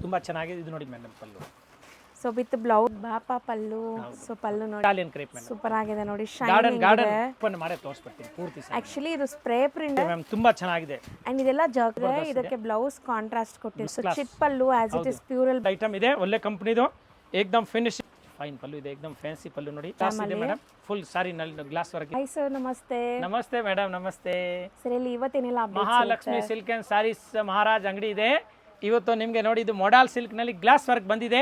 ತುಂಬಾ ಚೆನ್ನಾಗಿದೆ. ಇದು ನೋಡಿ ಮೇಡಮ್ ಪಲ್ಲು ಸೊ ವಿತ್ ಬ್ಲೌಸ್ ಬಾಪಾ ಪಲ್ಲು. ಸೊ ಪಲ್ಲು ನೋಡಿ ಇಟಾಲಿಯನ್ ಕ್ರೇಪ್ ಮೇಡಮ್. ಸೂಪರ್ ಆಗಿದೆ ನೋಡಿ, ಗಾರ್ಡನ್ ಶೈನಿಂಗ್ ಇದೆ. ಓಪನ್ ಮಾಡಿ ತೋರಿಸ್ಬಿಡ್ತೀನಿ ಪೂರ್ತಿ ಸರ್. ಆಕ್ಚುಲಿ ಇದು ಸ್ಪ್ರೇ ಪ್ರಿಂಟ್ ಮ್ಯಾಮ್ ತುಂಬಾ ಚೆನ್ನಾಗಿದೆ. ಅಂಡ್ ಇದೆಲ್ಲ ಜಗ್ರೆ, ಇದಕ್ಕೆ ಬ್ಲೌಸ್ ಕಾಂಟ್ರಾಸ್ಟ್ ಕೊಟ್ಟಿದ್ದು. Chit pallu as it is ಪ್ಯೂರಲ್ item ಇದೆ, ಒಳ್ಳೆ ಕಂಪನಿದು, ಏಕದಮ್ ಫಿನಿಶ್ ಫೈನ್ ಪಲ್ಲು ಇದೆ, ಏಕದಮ್ ಫ್ಯಾನ್ಸಿ ಪಲ್ಲು ನೋಡಿ. ಕ್ಲಾಸ್ ಇದೆ ಮೇಡಮ್, ಫುಲ್ ಸಾರಿ ನಲ್ಲಿ ಗ್ಲಾಸ್ ವರ್ಕ್. ಹಾಯ್ ಸರ್, ನಮಸ್ತೆ. ನಮಸ್ತೆ ಮೇಡಮ್, ನಮಸ್ತೆ. ಸರ್ ಇಲ್ಲಿ ಇವತ್ತೇನೆಲ್ಲ ಮಹಾಲಕ್ಷ್ಮಿ ಸಿಲ್ಕ್ ಅಂಡ್ ಸಾರೀಸ್ ಮಹಾರಾಜ್ ಅಂಗಡಿ ಇದೆ. ಇವತ್ತು ನಿಮಗೆ ನೋಡಿ ಇದು ಮೊಡಾಲ್ ಸಿಲ್ಕ್ ನಲ್ಲಿ ಗ್ಲಾಸ್ ವರ್ಕ್ ಬಂದಿದೆ,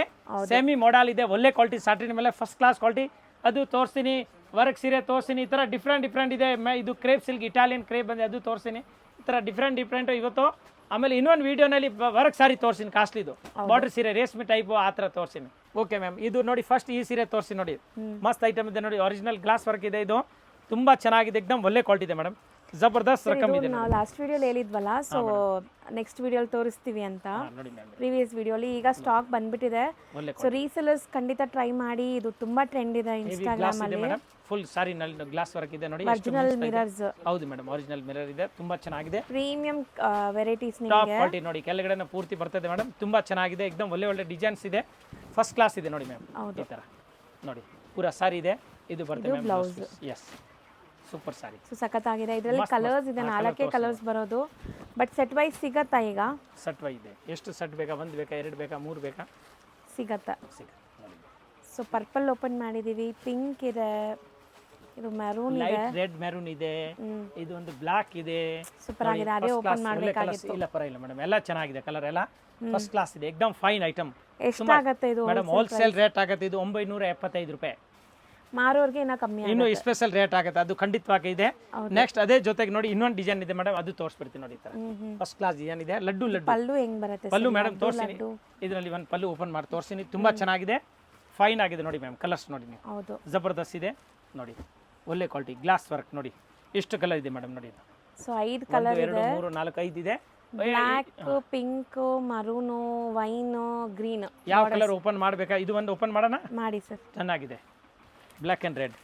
ಸೆಮಿ ಮೊಡಾಲ್ ಇದೆ, ಒಳ್ಳೆ ಕ್ವಾಲಿಟಿ ಸಾಟಿನ ಮೇಲೆ ಫಸ್ಟ್ ಕ್ಲಾಸ್ ಕ್ವಾಲಿಟಿ. ಅದು ತೋರಿಸ್ತೀನಿ, ವರ್ಕ್ ಸೀರೆ ತೋರಿಸ್ತೀನಿ. ಈ ಥರ ಡಿಫ್ರೆಂಟ್ ಇದೆ. ಇದು ಕ್ರೇಪ್ ಸಿಲ್ಕ್, ಇಟಾಲಿಯನ್ ಕ್ರೇಪ್ ಬಂದಿದೆ, ಅದು ತೋರಿಸ್ತೀನಿ. ಈ ಥರ ಡಿಫ್ರೆಂಟ್ ಇವತ್ತು. ಆಮೇಲೆ ಇನ್ನೊಂದು ವಿಡಿಯೋನಲ್ಲಿ ವರ್ಕ್ ಸಾರಿ ತೋರಿಸ್ತೀನಿ, ಕಾಸ್ಟ್ಲಿದು ಬಾರ್ಡರ್ ಸೀರೆ, ರೇಷ್ಮೆ ಟೈಪು ಆ ಥರ ತೋರಿಸ್ತೀನಿ. ಓಕೆ ಮ್ಯಾಮ್, ಇದು ನೋಡಿ ಫಸ್ಟ್ ಈ ಸೀರೆ ತೋರಿಸಿ ನೋಡಿ, ಮಸ್ತ್ ಐಟಮ್ ಇದೆ ನೋಡಿ, ಒರಿಜಿನಲ್ ಗ್ಲಾಸ್ ವರ್ಕ್ ಇದೆ, ಇದು ತುಂಬಾ ಚೆನ್ನಾಗಿದೆ, ಏಕದಮ್ ಒಳ್ಳೆ ಕ್ವಾಲಿಟಿ ಇದೆ ಮೇಡಮ್, ಜಬರ್ದಸ್ತ್ ರಕಮ್ ಇದೆ. ನಾವು ಲಾಸ್ಟ್ ವಿಡಿಯೋಲಿ ಹೇಳಿದ್ವಲ್ಲ, ಸೊ ನೆಕ್ಸ್ಟ್ ವಿಡಿಯೋಲಿ ತೋರಿಸ್ತೀವಿ ಅಂತ, ನೋಡಿ ಮ್ಯಾಮ್ ಪ್ರೀವಿಯಸ್ ವಿಡಿಯೋಲಿ. ಈಗ ಸ್ಟಾಕ್ ಬಂದ್ಬಿಟ್ಟಿದೆ. ಸೊ ರೀಸೆಲರ್ಸ್ ಖಂಡಿತ ಟ್ರೈ ಮಾಡಿ, ಇದು ತುಂಬಾ ಟ್ರೆಂಡ್ ಇದೆ ಇನ್ಸ್ಟಾಗ್ರಾಮ್ ಅಲ್ಲಿ. ಫುಲ್ ಸಾರಿ ನಲ್ಲಿ ಗ್ಲಾಸ್ ವರ್ಕ್ ಇದೆ ನೋಡಿ, ಒರಿಜಿನಲ್ ಮಿರರ್ಸ್. ಹೌದು ಮೇಡಮ್, ಒರಿಜಿನಲ್ ಮಿರರ್ ಇದೆ, ತುಂಬಾ ಚೆನ್ನಾಗಿದೆ. ಪ್ರೀಮಿಯಂ ವೆರೈಟೀಸ್ ಟಾಪ್ ಕ್ವಾಲಿಟಿ ನೋಡಿ, ಕೆಳಗಡೆ ಪೂರ್ತಿ ಬರ್ತದೆ ಮೇಡಮ್, ತುಂಬಾ ಚೆನ್ನಾಗಿದೆ, ಏಕದಮ್ ಒಳ್ಳೆ ಡಿಸೈನ್ಸ್ ಇದೆ, ಫಸ್ಟ್ ಕ್ಲಾಸ್ ಇದೆ ನೋಡಿ ಮ್ಯಾಮ್. ಈ ತರ ನೋಡಿ ಪೂರಾ ಸಾರಿ ಇದೆ, ಇದು ಬರ್ತದೆ ಬ್ಲೌಸ್. ಎಸ್, ಸೂಪರ್ ಸಾರಿ. ಸೊ ಸಖತ್ತಾಗಿದೆ. ಇದರಲ್ಲಿ ಕಲರ್ಸ್ ಇದೆ, 4 ಕಲರ್ಸ್ ಬರೋದು. ಬಟ್ ಸೆಟ್ ವೈಸ್ ಸಿಗತ್ತಾ? ಈಗ ಸೆಟ್ ವೈ ಇದೆ. ಎಷ್ಟು ಸೆಟ್ ಬೇಕಾ? 1 ಬೇಕಾ, 2 ಬೇಕಾ, 3 ಬೇಕಾ? ಸಿಗತ್ತಾ? ಸೊ ಪರ್ಪಲ್ ಓಪನ್ ಮಾಡಿದೀವಿ, ಪಿಂಕ್ ಇದೆ, ಇದು ಮೆರೂನ್ ಇದೆ, ರೆಡ್ ಮೆರೂನ್ ಇದೆ, ಇದು ಒಂದು ಬ್ಲಾಕ್ ಇದೆ. ಸೂಪರ್ ಆಗಿದೆ. ಅದೇ ಓಪನ್ ಮಾಡಬೇಕಾಗಿತ್ತು. ಇಲ್ಲ ಪರವಾಗಿಲ್ಲ ಮೇಡಮ್, ಎಲ್ಲ ಚೆನ್ನಾಗಿದೆ, ಕಲರ್ ಎಲ್ಲ ಫಸ್ಟ್ ಕ್ಲಾಸ್ ಇದೆ, ಏಕದಮ್ ಫೈನ್ ಐಟಮ್. ಎಷ್ಟಾಗತ್ತೆ ಇದು ಮೇಡಮ್? ಹೋಲ್ಸೇಲ್ ರೇಟ್ ಆಗುತ್ತೆ ಇದು 975 ರೂಪಾಯಿ. ಮಾರೋರ್ಗೆ ಇನ್ನ ಕಮ್ಮಿ ಇನ್ನು ಸ್ಪೆಷಲ್ ರೇಟ್ ಆಗುತ್ತೆ, ಅದು ಖಂಡಿತವಾಗಿ ಇದೆ. ನೆಕ್ಸ್ಟ್ ಅದೇ ಜೊತೆಗೆ ನೋಡಿ ಇನ್ನೊಂದು ಡಿಸೈನ್ ಇದೆ ಮೇಡಮ್, ಅದು ತೋರಿಸ್ಬಿಡ್ತೀನಿ ನೋಡಿ. ಈ ತರ ಫಸ್ಟ್ ಕ್ಲಾಸ್ ಡಿಸೈನ್ ಇದೆ, ಲಡ್ಡು ಪಲ್ಲು ಹೆಂಗ್ ಬರುತ್ತೆ? ಪಲ್ಲು ಮೇಡಮ್ ತೋರಿಸ್ತೀನಿ, ಇದರಲ್ಲಿ ಒಂದು ಪಲ್ಲು ಓಪನ್ ಮಾಡಿ ತೋರಿಸ್ತೀನಿ, ತುಂಬಾ ಚೆನ್ನಾಗಿದೆ, ಫೈನ್ ಆಗಿದೆ ನೋಡಿ ಮ್ಯಾಮ್. ಕಲರ್ಸ್ ನೋಡಿ ನೀವು, ಹೌದು ಜಬರ್ದಸ್ತ್ ಇದೆ ನೋಡಿ, ಒಳ್ಳೆ ಕ್ವಾಲಿಟಿ ಗ್ಲಾಸ್ ವರ್ಕ್ ನೋಡಿ. ಎಷ್ಟು ಕಲರ್ ಇದೆ ಮೇಡಮ್ ನೋಡಿ. ಸೊ 5 ಕಲರ್ ಇದೆ, 2 3 4 5 ಇದೆ. Black, pink, maroon, wine, green. ಯಾವ ಕಲರ್ ಓಪನ್ ಮಾಡಬೇಕಾ? ಇದು ಒಂದು ಓಪನ್ ಮಾಡೋಣ ಮಾಡಿ ಸರ್. ಚೆನ್ನಾಗಿದೆ, ಬ್ಲ್ಯಾಕ್ ಅಂಡ್ ರೆಡ್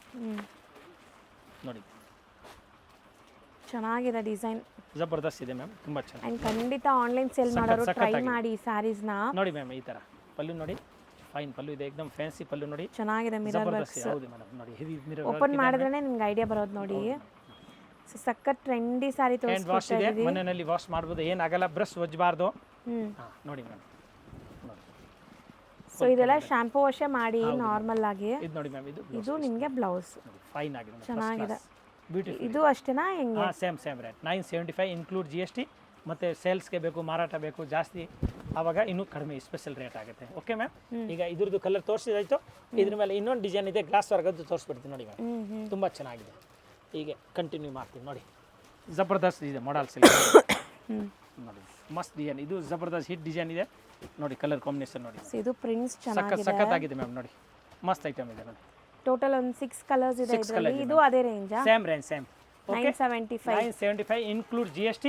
ನೋಡಿ, ಚೆನ್ನಾಗಿದೆ ಡಿಸೈನ್, ಜಬರ್ದಸ್ತ್ ಇದೆ ಮ್ಯಾಮ್, ತುಂಬಾ ಚೆನ್ನಾಗಿ. ಅಂಡ್ ಖಂಡಿತ ಆನ್ಲೈನ್ ಸೇಲ್ ಮಾಡೋರು ಟ್ರೈ ಮಾಡಿ ಸ್ಯಾರೀಸ್ ನ. ನೋಡಿ ಮ್ಯಾಮ್, ಈ ತರ ಪಲ್ಲು ನೋಡಿ, ಫೈನ್ ಪಲ್ಲು ಇದೆ, ಏಕದಮ್ ಫ್ಯಾನ್ಸಿ ಪಲ್ಲು ನೋಡಿ, ಚೆನ್ನಾಗಿದೆ. ಮಿರರ್ ವರ್ಕ್ಸ್ ಹೌದು ಮೇಡಮ್ ನೋಡಿ, ಹೆವಿ ಮಿರರ್ ಓಪನ್ ಮಾಡಿದ್ರೇನೆ ನಿಮ್ಗೆ ಐಡಿಯಾ ಬರೋದು ನೋಡಿ. ಸೊ ಸಖತ್ ಟ್ರೆಂಡಿ ಸಾರಿ ಹ್ಯಾಂಡ್ ವಾಶ್ ಇದೆ, ತೋರಿಸ್ಕೊಡ್ತಾ ಮನೆಯಲ್ಲಿ ವಾಶ್ ಮಾಡಬಹುದು, ಏನಾಗಲ್ಲ, ಬ್ರಷ್ ಒಜ್ಜಬಾರ್ದು. ನೋಡಿ ಮ್ಯಾಮ್, ಸೊ ಇದೆಲ್ಲ ಶಾಂಪೂ ವಾಶೇ ಮಾಡಿ ನಾರ್ಮಲ್ ಆಗಿ. ಇದು ನೋಡಿ ಮ್ಯಾಮ್, ಇದು ನಿಮಗೆ ಬ್ಲೌಸ್ ಫೈನ್ ಆಗಿದೆ, ಚೆನ್ನಾಗಿದೆ. ಬ್ಯೂಟಿಫುಲ್. ಇದು ಅಷ್ಟೇನಾ ಹೆಂಗೆ? Same rate 975 include GST. ಮತ್ತೆ ಸೇಲ್ಸ್ಗೆ ಬೇಕು, ಮಾರಾಟ ಬೇಕು ಜಾಸ್ತಿ, ಆವಾಗ ಇನ್ನೂ ಕಡಿಮೆ ಸ್ಪೆಷಲ್ ರೇಟ್ ಆಗುತ್ತೆ. ಓಕೆ ಮ್ಯಾಮ್, ಈಗ ಇದ್ರದ್ದು ಕಲರ್ ತೋರಿಸಿದಾಯ್ತು. ಇದ್ರ ಮೇಲೆ ಇನ್ನೊಂದು ಡಿಸೈನ್ ಇದೆ, ಗ್ಲಾಸ್ ವರ್ಕ್, ಅದು ತೋರಿಸ್ಬಿಡ್ತೀನಿ ನೋಡಿ ಮ್ಯಾಮ್, ತುಂಬಾ ಚೆನ್ನಾಗಿದೆ. ಹೀಗೆ ಕಂಟಿನ್ಯೂ ಮಾಡ್ತೀನಿ ನೋಡಿ, ಜಬರ್ದಸ್ತ್ ಇದೆ ಮಾಡಲ್ ಸಿಲ್ಕ್ ನೋಡಿ, ಮಸ್ತ್ ಡಿಸೈನ್, ಇದು ಜಬರ್ದಸ್ತ್ ಹಿಟ್ ಡಿಸೈನ್ ಇದೆ ನೋಡಿ, ಕಲರ್ ಕಾಂಬಿನೇಷನ್ ನೋಡಿ, ಇದು ಪ್ರಿಂಟ್ಸ್ ಚೆನ್ನಾಗಿದೆ, ಸಖತ್ತಾಗಿದೆ ಮ್ಯಾಮ್ ನೋಡಿ, ಮಸ್ತ್ ಐಟಮ್ ಇದೆ ನೋಡಿ. ಟೋಟಲ್ ಒಂದು 6 ಕಲರ್ಸ್ ಇದೆ ಇದರಲ್ಲಿ. ಇದು ಅದೇ range same range, same 975 include GST.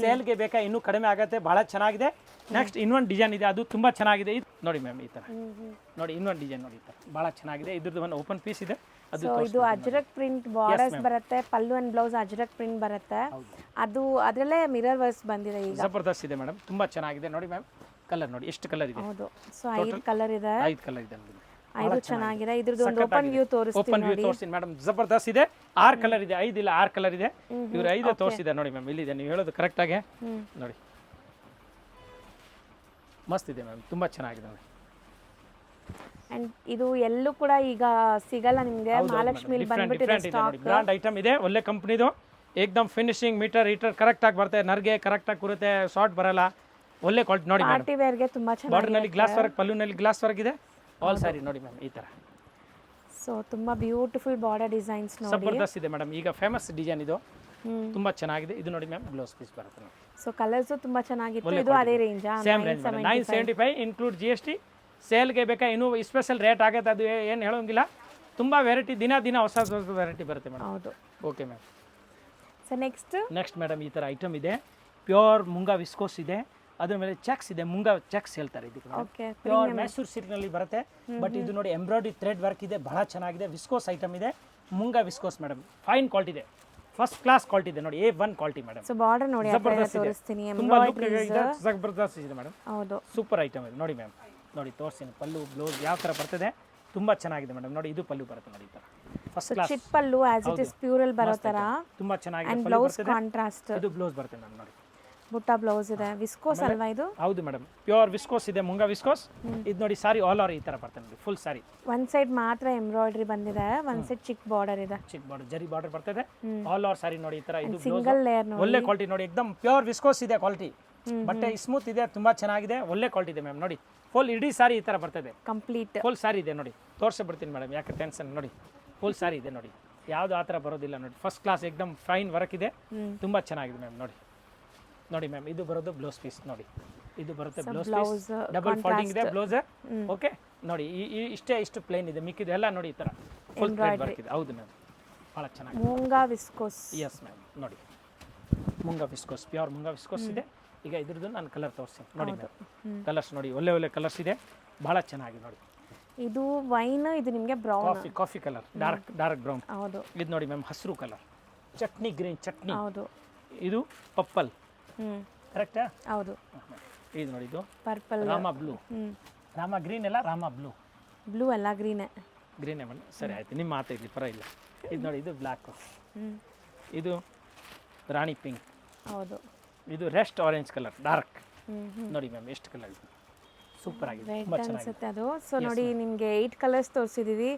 ಸೇಲ್ಗೆ ಬೇಕಾ ಇನ್ನೂ ಕಡಿಮೆ ಆಗುತ್ತೆ, ಬಹಳ ಚೆನ್ನಾಗಿದೆ. ನೆಕ್ಸ್ಟ್ ಇನ್ನೊಂದು ಡಿಸೈನ್ ಇದೆ, ಅದು ತುಂಬಾ ಚೆನ್ನಾಗಿದೆ, ನೋಡಿ ಮ್ಯಾಮ್. ಈ ತರ ನೋಡಿ, ಇನ್ನೊಂದು ಡಿಸೈನ್ ನೋಡಿ, ಈ ತರ ಬಹಳ ಚೆನ್ನಾಗಿದೆ. ಇದ್ರದ್ದು ಒಂದು ಓಪನ್ ಪೀಸ್ ಇದೆ, ಅದು ಇದು ಅಜ್ರಕ್ ಪ್ರಿಂಟ್ ಬಾರ್ಡರ್ಸ್ ಬರುತ್ತೆ, ಪಲ್ಲು ಅಂಡ್ ಬ್ಲೌಸ್ ಅಜ್ರಕ್ ಪ್ರಿಂಟ್ ಬರುತ್ತೆ, ಅದು ಅದರಲ್ಲೇ ಮಿರರ್ ವರ್ಕ್ಸ್ ಬಂದಿದೆ. ಈಗ ಜಬರ್ದಸ್ತ್ ಇದೆ ಮೇಡಮ್, ತುಂಬಾ ಚೆನ್ನಾಗಿದೆ ನೋಡಿ ಮ್ಯಾಮ್. ಕಲರ್ ನೋಡಿ, ಎಷ್ಟು ಕಲರ್ ಇದೆ? ಹೌದು, ಸೊ 5 ಕಲರ್ ಇದೆ, 5 ಕಲರ್ ಇದೆ ನೋಡಿ, 5 ಚೆನ್ನಾಗಿದೆ. ಇದ್ರದ್ದು ಒಂದು ಓಪನ್ ವ್ಯೂ ತೋರಿಸ್ತೀನಿ ಮೇಡಮ್, ಜಬರ್ದಸ್ತ್ ಇದೆ. 6 ಕಲರ್ ಇದೆ, 5 ಇಲ್ಲ 6 ಕಲರ್ ಇದೆ, ಇವ್ರು 5 ತೋರಿಸಿದೆ ನೋಡಿ ಮ್ಯಾಮ್. ಇಲ್ಲಿದೆ, ನೀವು ಹೇಳೋದು ಕರೆಕ್ಟ್ ಆಗಿ ನೋಡಿ, ಮಸ್ತ್ ಇದೆ ಮ್ಯಾಮ್, ತುಂಬಾ ಚೆನ್ನಾಗಿದೆ ನೋಡಿ. ಅಂಡ್ ಇದು ಎಲ್ಲೂ ಕೂಡ ಈಗ ಸಿಗಲ್ಲ ನಿಮಗೆ, ಮಹಾಲಕ್ಷ್ಮಿಲಿ ಬಂದ್ಬಿಟ್ಟಿದೆ ಸ್ಟಾಕ್. ಬ್ರಾಂಡ್ ಐಟಮ್ ಇದೆ, ಒಳ್ಳೆ ಕಂಪ್ನಿದು, ಏಕದಮ್ ಫಿನಿಶಿಂಗ್, ಮೀಟರ್ ಹೀಟರ್ ಕರೆಕ್ಟ್ ಆಗಿ ಬರುತ್ತೆ, ನರ್ಗೆ ಕರೆಕ್ಟ್ ಆಗಿ ಕೂರುತ್ತೆ, ಶಾರ್ಟ್ ಬರಲ್ಲ, ಒಳ್ಳೆ ಕ್ವಾಲಿಟಿ ನೋಡಿ. ಪಾರ್ಟಿ ವೇರ್ ಗೆ ತುಂಬಾ ಚೆನ್ನಾಗಿದೆ. ಬಾರ್ಡರ್ ನಲ್ಲಿ ಗ್ಲಾಸ್ ವರ್ಕ್, ಪಲ್ಲುನಲ್ಲಿ ಗ್ಲಾಸ್ ವರ್ಕ್ ಇದೆ, ಆಲ್ ಸಾರಿ ನೋಡಿ ಮ್ಯಾಮ್. ಈ ತರ ಸೊ ತುಂಬಾ ಬ್ಯೂಟಿಫುಲ್ ಬಾರ್ಡರ್ ಡಿಸೈನ್ಸ್ ನೋಡಿ, ಜಬರ್ದಸ್ತ್ ಇದೆ ಮೇಡಮ್. ಈಗ ಫೇಮಸ್ ಡಿಸೈನ್ ಇದು, ತುಂಬಾ ಚೆನ್ನಾಗಿದೆ. ಇದು ನೋಡಿ ಮ್ಯಾಮ್, ಬ್ಲೌಸ್ ಪೀಸ್ ಬರುತ್ತೆ. ಸೊ ಕಲರ್ಸ್ ತುಂಬಾ ಚೆನ್ನಾಗಿತ್ತು. ಇದು ಅದೇ range, same range 975 include GST. ಸೇಲ್ಗೆ ಬೇಕಾ ಇನ್ನೂ ಸ್ಪೆಷಲ್ ರೇಟ್ ಆಗುತ್ತೆ, ಅದು ಏನು ಹೇಳೋಂಗಿಲ್ಲ. ತುಂಬಾ ವೆರೈಟಿ, ದಿನ ಹೊಸ ವೆರೈಟಿ ಬರುತ್ತೆ ಮೇಡಮ್. ಹೌದು, okay ma'am. So next madam, ಈ ತರ ಐಟಮ್ ಇದೆ, ಪ್ಯೂರ್ ಮುಂಗಾ ವಿಸ್ಕೋಸ್ ಇದೆ, ಅದ್ರ ಮೇಲೆ ಚೆಕ್ಸ್ ಇದೆ, ಮುಂಗಾ ಚೆಕ್ಸ್ ಹೇಳ್ತಾರೆ ಇದಕ್ಕೆ. ಪ್ಯೂರ್ ಮೈಸೂರು ಸಿಲ್ಕ್ ನಲ್ಲಿ ಬರುತ್ತೆ, ಬಟ್ ಇದು ನೋಡಿ ಎಂಬ್ರಾಯ್ಡ್ರಿ ಥ್ರೆಡ್ ವರ್ಕ್ ಇದೆ, ಬಹಳ ಚೆನ್ನಾಗಿದೆ. ವಿಸ್ಕೋಸ್ ಐಟಮ್ ಇದೆ, moonga viscose madam, fine quality ಇದೆ, ಫಸ್ಟ್ ಕ್ಲಾಸ್ ಕ್ವಾಲಿಟಿ ಇದೆ ನೋಡಿ, A1 quality madam. So border ನೋಡಿ ಆ ಕಡೆ ಜಬರ್ದಸ್ತ್ ಇದೆ, ತೋರಿಸ್ತೀನಿ. ತುಂಬಾ ಲುಕ್ ಇದೆ, ಜಬರ್ದಸ್ತ್ ಇದೆ ಮೇಡಮ್. ಹೌದು, ಸೂಪರ್ ಐಟಮ್ ಇದೆ ನೋಡಿ ಮ್ಯಾಮ್. ನೋಡಿ ತೋರಿಸ್ತೀನಿ ಪಲ್ಲು ಬ್ಲೌಸ್ ಯಾವ ಥರ ಬರ್ತದೆ, ತುಂಬಾ ಚೆನ್ನಾಗಿದೆ ಮೇಡಮ್. ನೋಡಿ ಇದು ಪಲ್ಲು ಬರುತ್ತೆ ನೋಡಿ, ಈ ಥರ first class chit pallu as it is ಪ್ಯೂರಲ್ ಬರೋ ತರ. ತುಂಬಾ ಚೆನ್ನಾಗಿದೆ ಅಂಡ್ ಪಲ್ಲು ಬ್ಲೌಸ್ ಬರ್ತದೆ. ಕಾಂಟ್ರಾಸ್ಟ್ ಇದು ಬ್ಲೌಸ್ ಬರುತ್ತೆ ಮೇಡಮ್ ನೋಡಿ. ಬುಟ್ಟ ಬ್ಲೌಸ್ ಇದೆ. ವಿಸ್ಕೋಸ್ ಅಲ್ವಾ ಇದು? ಹೌದು ಮೇಡಮ್, ಪ್ಯೂರ್ ವಿಸ್ಕೋಸ್ ಇದೆ, ಮುಂಗ ವಿಸ್ಕೋಸ್. ಇದು ನೋಡಿ ಸಾರಿ ಆಲ್ ಓವರ್ ಈ ಥರ ಬರ್ತದೆ ನೋಡಿ, ಫುಲ್ ಸಾರಿ. ಒಂದ್ ಸೈಡ್ ಮಾತ್ರ ಎಂಬ್ರಾಯ್ಡ್ರಿ ಬಂದಿದೆ, ಒಂದ್ ಸೈಡ್ ಚಿಕ್ ಬಾರ್ಡರ್ ಇದೆ, ಚಿಕ್ ಬಾರ್ಡರ್ ಜರಿ ಬಾರ್ಡರ್ ಬರ್ತದೆ. ಆಲ್ ಓವರ್ ಸಾರಿ ನೋಡಿ ಈ ಥರ. ಇದು ಸಿಂಗಲ್ ಲೇಯರ್ ನೋಡಿ. ಒಳ್ಳೆ ಕ್ವಾಲಿಟಿ ನೋಡಿ, ಎಕ್ದಮ್ ಪ್ಯೂರ್ ವಿಸ್ಕೋಸ್ ಇದೆ ಕ್ವಾಲಿಟಿ. ಬಟ್ಟೆ ಸ್ಮೂತ್ ಇದೆ, ತುಂಬಾ ಚೆನ್ನಾಗಿದೆ, ಒಳ್ಳೆ ಕ್ವಾಲಿಟಿ ಇದೆ ಮ್ಯಾಮ್. ನೋಡಿ ಫುಲ್ ಇಡೀ ಸಾರಿ ಈ ಥರ ಬರ್ತದೆ, ಕಂಪ್ಲೀಟ್ ಫುಲ್ ಸಾರಿ ಇದೆ ನೋಡಿ. ತೋರಿಸಿ ಬಿಡ್ತೀನಿ ಮೇಡಮ್, ಯಾಕೆ ಟೆನ್ಷನ್. ನೋಡಿ ಫುಲ್ ಸಾರಿ ಇದೆ ನೋಡಿ, ಯಾವುದು ಆ ಥರ ಬರೋದಿಲ್ಲ ನೋಡಿ. ಫಸ್ಟ್ ಕ್ಲಾಸ್ ಎಕ್ದಮ್ ಫೈನ್ ವರ್ಕ್ ಇದೆ, ತುಂಬಾ ಚೆನ್ನಾಗಿದೆ ಮ್ಯಾಮ್. ನೋಡಿ ನೋಡಿ ಮ್ಯಾಮ್, ಇದು ಬರೋದು ಬ್ಲೌಸ್ ಪೀಸ್ ನೋಡಿ, ಇದು ಬರುತ್ತೆ ಬ್ಲೌಸ್ ಪೀಸ್, ಡಬಲ್ ಫೋಲ್ಡಿಂಗ್ ಇದೆ ಬ್ಲೌಸ್. ಓಕೆ ನೋಡಿ, ಇಷ್ಟು ಪ್ಲೇನ್ ಇದೆ, ಮಿಕ್ಕಿದೆ ಎಲ್ಲ ನೋಡಿ ಈ ಥರ ಫುಲ್ ಥ್ರೆಡ್ ವರ್ಕ್ ಇದೆ. ಹೌದು ಮ್ಯಾಮ್, ಭಾಳ ಚೆನ್ನಾಗಿದೆ. ಮುಂಗಾ ವಿಸ್ಕೋಸ್. ಎಸ್ ಮ್ಯಾಮ್, ನೋಡಿ ಮುಂಗ ವಿಸ್ಕೋಸ್, ಪ್ಯೂರ್ ಮುಂಗ ವಿಸ್ಕೋಸ್ ಇದೆ. ಈಗ ಇದ್ರದ್ದು ನಾನು ಕಲರ್ ತೋರಿಸ್ತೀನಿ ನೋಡಿ ಮ್ಯಾಮ್. ಕಲರ್ಸ್ ನೋಡಿ, ಒಳ್ಳೆ ಒಳ್ಳೆ ಕಲರ್ಸ್ ಇದೆ, ಭಾಳ ಚೆನ್ನಾಗಿದೆ ನೋಡಿ. ಇದು ವೈನ್, ಇದು ನಿಮಗೆ brown, coffee colour, dark brown. ಹೌದು. ಇದು ನೋಡಿ ಮ್ಯಾಮ್, ಹಸಿರು ಕಲರ್, ಚಟ್ನಿ ಗ್ರೀನ್ ಚಟ್ನಿ. ಹೌದು. ಇದು ಪಪ್ಪಲ್, ಕರೆಕ್ಟಾ? ಹೌದು. ಇದು ನೋಡಿ, ಇದು purple, Rama blue. Rama green ಎಲ್ಲ ರಾಮ ಬ್ಲೂ. ಬ್ಲೂ ಅಲ್ಲ ಗ್ರೀನೇ. ಗ್ರೀನೇ ಮೇಡಮ್, ಸರಿ ಆಯ್ತು, ನಿಮ್ಮ ಮಾತು ಇರಲಿ ಪರವಾಗಿಲ್ಲ. ಇದು ನೋಡಿ, ಇದು ಬ್ಲ್ಯಾಕ್, ಇದು ರಾಣಿ ಪಿಂಕ್. ಹೌದು. ಇದು ರೆಸ್ಟ್ ಆರೆಂಜ್ ಕಲರ್, ಡಾರ್ಕ್. ನೋಡಿ ಮ್ಯಾಮ್, ಎಷ್ಟು ಕಲರ್ ಇದೆ, ಸೂಪರ್ ಆಗಿದೆ, ತುಂಬಾ ಚೆನ್ನಾಗಿದೆ ಅನ್ಸುತ್ತೆ ಅದು. ಸೊ ನೋಡಿ, ನಿಮಗೆ 8 ಕಲರ್ಸ್ ತೋರಿಸಿದೀವಿ.